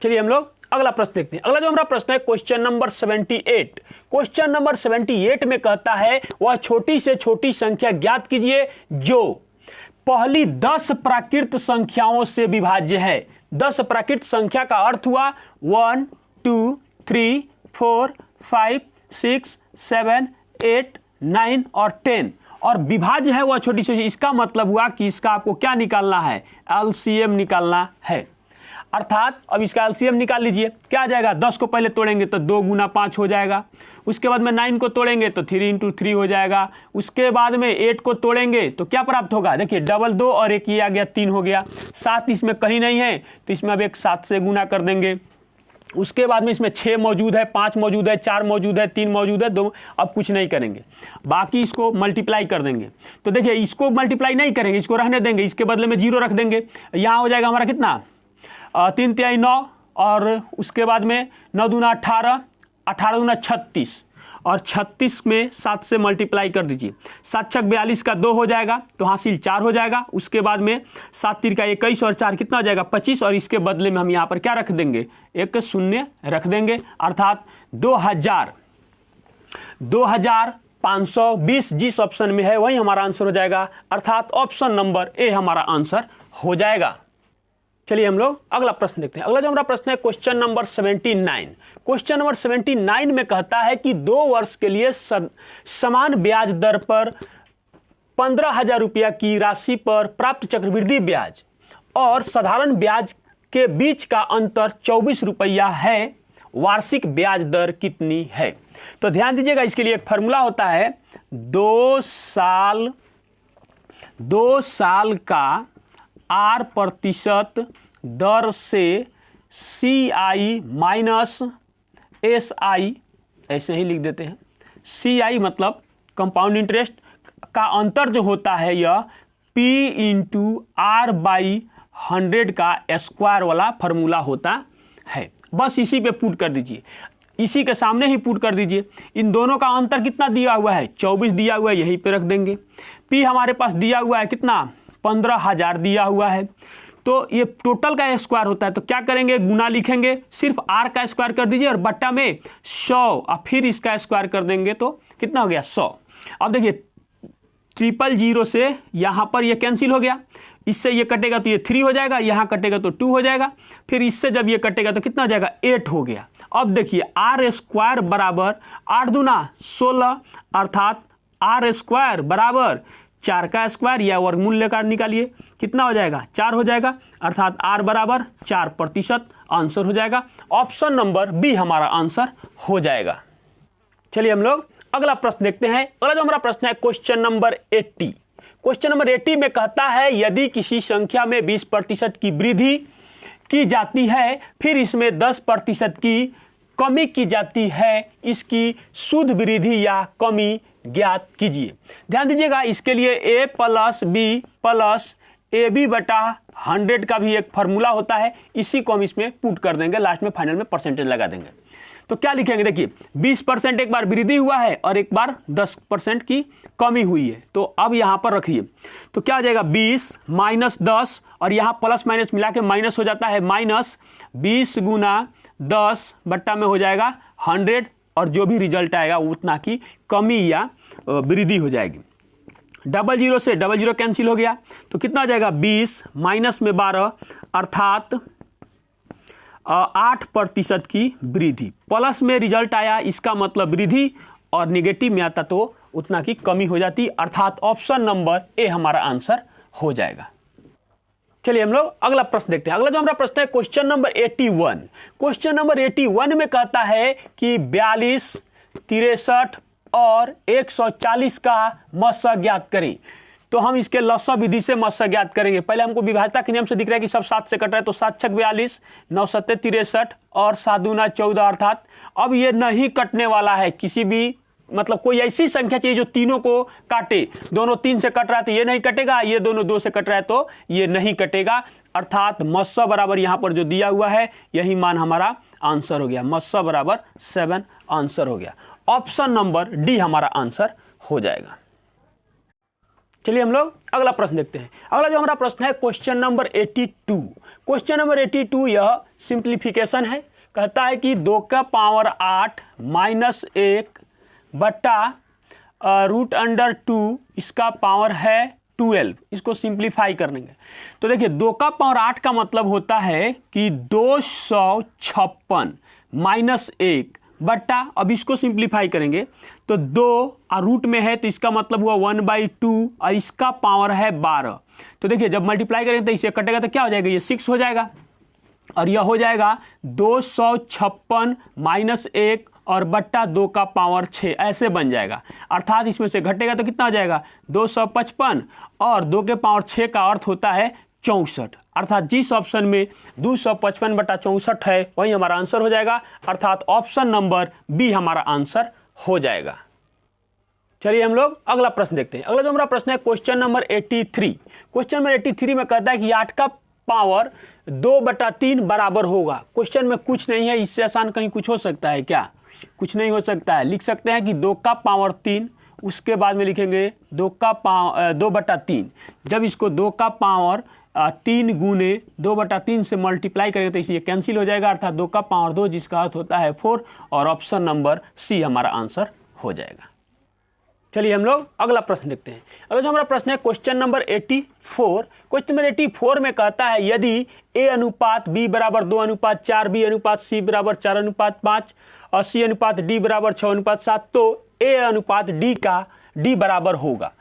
चलिए हम लोग अगला प्रश्न देखते हैं। अगला जो हमारा प्रश्न है क्वेश्चन नंबर 78। क्वेश्चन नंबर 78 में कहता है वह छोटी से छोटी संख्या ज्ञात कीजिए जो पहली 10 प्राकृत संख्याओं से विभाज्य है। 10 प्राकृत संख्या का अर्थ हुआ 1 2 3 4 5 6 7 8 9 और 10 और विभाज्य है वह छोटी से। इसका मतलब हुआ कि इसका आपको क्या निकालना है, एलसीएम निकालना है। अर्थात अब इसका एलसीएम निकाल लीजिए, क्या आ जाएगा 10 को पहले तोड़ेंगे तो 2 गुना 5 हो जाएगा। उसके बाद में 9 को तोड़ेंगे तो 3 × 3 हो जाएगा। उसके बाद में 8 को तोड़ेंगे तो क्या प्राप्त होगा, देखिए डबल 2 और 1 ये आ गया 3 हो गया। 7 इसमें कहीं नहीं है तो इसमें अब एक 7 से गुना कर देंगे। उसके बाद में इसमें 6 मौजूद है, 5 मौजूद है, 4 मौजूद है, 3 मौजूद है, 2, अब कुछ नहीं करेंगे, बाकी इसको मल्टीप्लाई कर देंगे। तो देखिए इसको मल्टीप्लाई नहीं करेंगे, इसको रहने देंगे, इसके बदले में 0 रख देंगे। यहाँ हो जाएगा हमारा कितना 3 तिहाई 9 और उसके बाद में 9 दूना 18, 18 दूना 36 और 36 में 7 से मल्टीप्लाई कर दीजिए। 7 छक 42 का 2 हो जाएगा तो हासिल 4 हो जाएगा। उसके बाद में 7 तिरका 21 और 4 कितना हो जाएगा 25 और इसके बदले में हम यहाँ पर क्या रख देंगे, एक 0 रख देंगे, अर्थात 2520 जिस ऑप्शन में है वही हमारा आंसर हो जाएगा, अर्थात ऑप्शन नंबर ए हमारा आंसर हो जाएगा। चलिए हम लोग अगला प्रश्न देखते हैं। अगला जो हमारा प्रश्न है क्वेश्चन नंबर 79। क्वेश्चन नंबर 79 में कहता है कि 2 वर्ष के लिए समान ब्याज दर पर 15,000 रुपया की राशि पर प्राप्त चक्रवृद्धि ब्याज और साधारण ब्याज के बीच का अंतर 24 रुपया है, वार्षिक ब्याज दर कितनी है। तो ध्यान दीजिएगा, इसके लिए एक फॉर्मूला होता है 2 साल का R% दर से CI माइनस SI, ऐसे ही लिख देते हैं। CI मतलब कंपाउंड इंटरेस्ट का अंतर जो होता है यह P इंटू R/100 का स्क्वायर वाला फॉर्मूला होता है। बस इसी पे पुट कर दीजिए, इसी के सामने ही पुट कर दीजिए। इन दोनों का अंतर कितना दिया हुआ है, 24 दिया हुआ है, यहीं पे रख देंगे। P हमारे पास दिया हुआ है कितना, 15,000 दिया हुआ है। तो ये टोटल का स्क्वायर होता है, तो क्या करेंगे, गुना लिखेंगे, सिर्फ R का स्क्वायर कर दीजिए और बट्टा में 100 और फिर इसका स्क्वायर कर देंगे तो कितना हो गया, 100। अब देखिए 000 से यहाँ पर ये कैंसिल हो गया, इससे ये कटेगा तो ये 3 हो जाएगा, यहाँ कटेगा तो 2 हो जाएगा, फिर इससे जब ये कटेगा तो कितना हो जाएगा, 8 हो गया। अब देखिए R स्क्वायर बराबर 8 दूना 16, अर्थात R स्क्वायर बराबर 4 का स्क्वायर या वर्गमूल लेकर निकालिए, कितना हो जाएगा, 4 हो जाएगा, अर्थात R बराबर 4% आंसर हो जाएगा। ऑप्शन नंबर बी हमारा आंसर हो जाएगा। चलिए हम लोग अगला प्रश्न देखते हैं। अगला जो हमारा प्रश्न है क्वेश्चन नंबर 80। क्वेश्चन नंबर 80 में कहता है यदि किसी संख्या में 20% की वृद्धि की जाती है फिर इसमें 10% की कमी की जाती है, इसकी शुद्ध वृद्धि या कमी ज्ञात कीजिए। ध्यान दीजिएगा, इसके लिए A + B + AB बटा 100 का भी एक फार्मूला होता है, इसी को हम इसमें पुट कर देंगे, लास्ट में फाइनल में परसेंटेज लगा देंगे। तो क्या लिखेंगे, देखिए 20% एक बार वृद्धि हुआ है और एक बार 10% की कमी हुई है। तो अब यहाँ पर रखिए, तो क्या हो जाएगा, 20 माइनस 10 और यहाँ प्लस माइनस मिला के माइनस हो जाता है, माइनस 20 गुना 10 बट्टा में हो जाएगा 100 और जो भी रिजल्ट आएगा उतना की कमी या वृद्धि हो जाएगी। 00 से 00 कैंसिल हो गया तो कितना हो जाएगा, 20 माइनस में 12 अर्थात 8% की वृद्धि। प्लस में रिजल्ट आया, इसका मतलब वृद्धि, और निगेटिव में आता तो उतना की कमी हो जाती, अर्थात ऑप्शन नंबर ए हमारा आंसर हो जाएगा। चलिए हम लोग अगला प्रश्न देखते हैं। अगला जो हमारा प्रश्न है क्वेश्चन नंबर 81। क्वेश्चन नंबर 81 में कहता है कि 42, 63 और 140 का मस्सा ज्ञात करें। तो हम इसके लस्सा विधि से मस्सा ज्ञात करेंगे। पहले हमको विभाज्यता के नियम से दिख रहा है कि सब 7 से कट रहा है, तो 7 छक 42, 9 सत्ते 63 और 7 दूना 14, अर्थात अब ये नहीं कटने वाला है किसी भी, मतलब कोई ऐसी संख्या चाहिए जो तीनों को काटे। दोनों 3 से कट रहा है तो ये नहीं कटेगा, ये दोनों 2 से कट रहा है तो ये नहीं कटेगा, अर्थात मस्सा बराबर यहाँ पर जो दिया हुआ है यही मान हमारा आंसर हो गया। मस्सा बराबर 7 आंसर हो गया। ऑप्शन नंबर डी हमारा आंसर हो जाएगा। चलिए हम लोग अगला प्रश्न देखते हैं। अगला जो हमारा प्रश्न है क्वेश्चन नंबर 82। क्वेश्चन नंबर 82 यह सिंप्लीफिकेशन है। कहता है कि 2 का पावर 8 माइनस 1 बट्टा √2 इसका पावर है 12। इसको सिंप्लीफाई करेंगे तो देखिए 2 का पावर 8 का मतलब होता है कि 256 माइनस 1 बट्टा, अब इसको सिंप्लीफाई करेंगे तो 2 और रूट में है तो इसका मतलब हुआ 1/2 और इसका पावर है 12। तो देखिए जब मल्टीप्लाई करेंगे तो इसे कटेगा तो क्या हो जाएगा, ये 6 हो जाएगा और यह हो जाएगा 256 माइनस 1 और बट्टा 2 का पावर 6, ऐसे बन जाएगा। अर्थात इसमें से घटेगा तो कितना हो जाएगा, 255 और 2 के पावर 6 का अर्थ होता है 64, अर्थात जिस ऑप्शन में 255 बटा 64 है वही हमारा आंसर हो जाएगा, अर्थात ऑप्शन नंबर बी हमारा आंसर हो जाएगा। चलिए हम लोग अगला प्रश्न देखते हैं। अगला जो हमारा प्रश्न है क्वेश्चन नंबर 83। क्वेश्चन नंबर 83 में कहता है कि 8 का पावर 2/3 बराबर होगा। क्वेश्चन में कुछ नहीं है, इससे आसान कहीं कुछ हो सकता है क्या, कुछ नहीं हो सकता है। लिख सकते हैं कि 2 का पावर 3, उसके बाद में लिखेंगे 2/3। जब इसको 2 का पावर 3 गुने 2/3 से मल्टीप्लाई करेंगे तो इसे कैंसिल हो जाएगा, अर्थात 2 का पावर 2 जिसका अर्थ होता है 4 और ऑप्शन नंबर सी हमारा आंसर हो जाएगा। चलिए हम लोग अगला प्रश्न देखते हैं। अगला जो हमारा प्रश्न है क्वेश्चन नंबर 84। क्वेश्चन नंबर 84 में कहता है यदि A अनुपात B बराबर 2:4, B अनुपात C बराबर 4:5 और C अनुपात D बराबर 6:7 तो A अनुपात D का D बराबर होगा।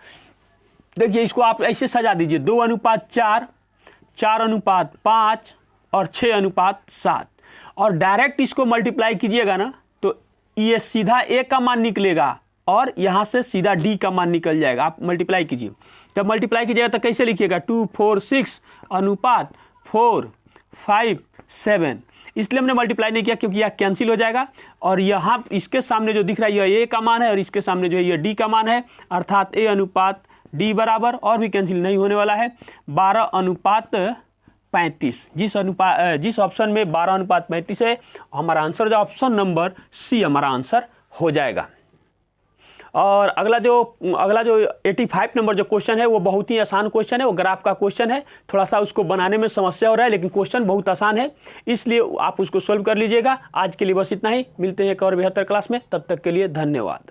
देखिए इसको आप ऐसे सजा दीजिए 2:4, 4:5 और 6:7 और डायरेक्ट इसको मल्टीप्लाई कीजिएगा ना तो ये सीधा A का मान निकलेगा और यहाँ से सीधा D का मान निकल जाएगा। आप मल्टीप्लाई कीजिए, जब मल्टीप्लाई कीजिएगा तो कैसे लिखिएगा 2, 4, 6 अनुपात 4, 5, 7। इसलिए हमने मल्टीप्लाई नहीं किया क्योंकि यह कैंसिल हो जाएगा और यहाँ इसके सामने जो दिख रहा है यह A का मान है और इसके सामने जो है यह D का मान है, अर्थात A अनुपात D बराबर और भी कैंसिल नहीं होने वाला है 12:35। जिस ऑप्शन में 12:35 है हमारा आंसर जो ऑप्शन नंबर C हमारा आंसर हो जाएगा। और अगला जो 85 नंबर जो क्वेश्चन है वो बहुत ही आसान क्वेश्चन है, वो ग्राफ का क्वेश्चन है। थोड़ा सा उसको बनाने में समस्या हो रहा है लेकिन क्वेश्चन बहुत आसान है, इसलिए आप उसको सॉल्व कर लीजिएगा। आज के लिए बस इतना ही, मिलते हैं एक और बेहतर क्लास में, तब तक के लिए धन्यवाद।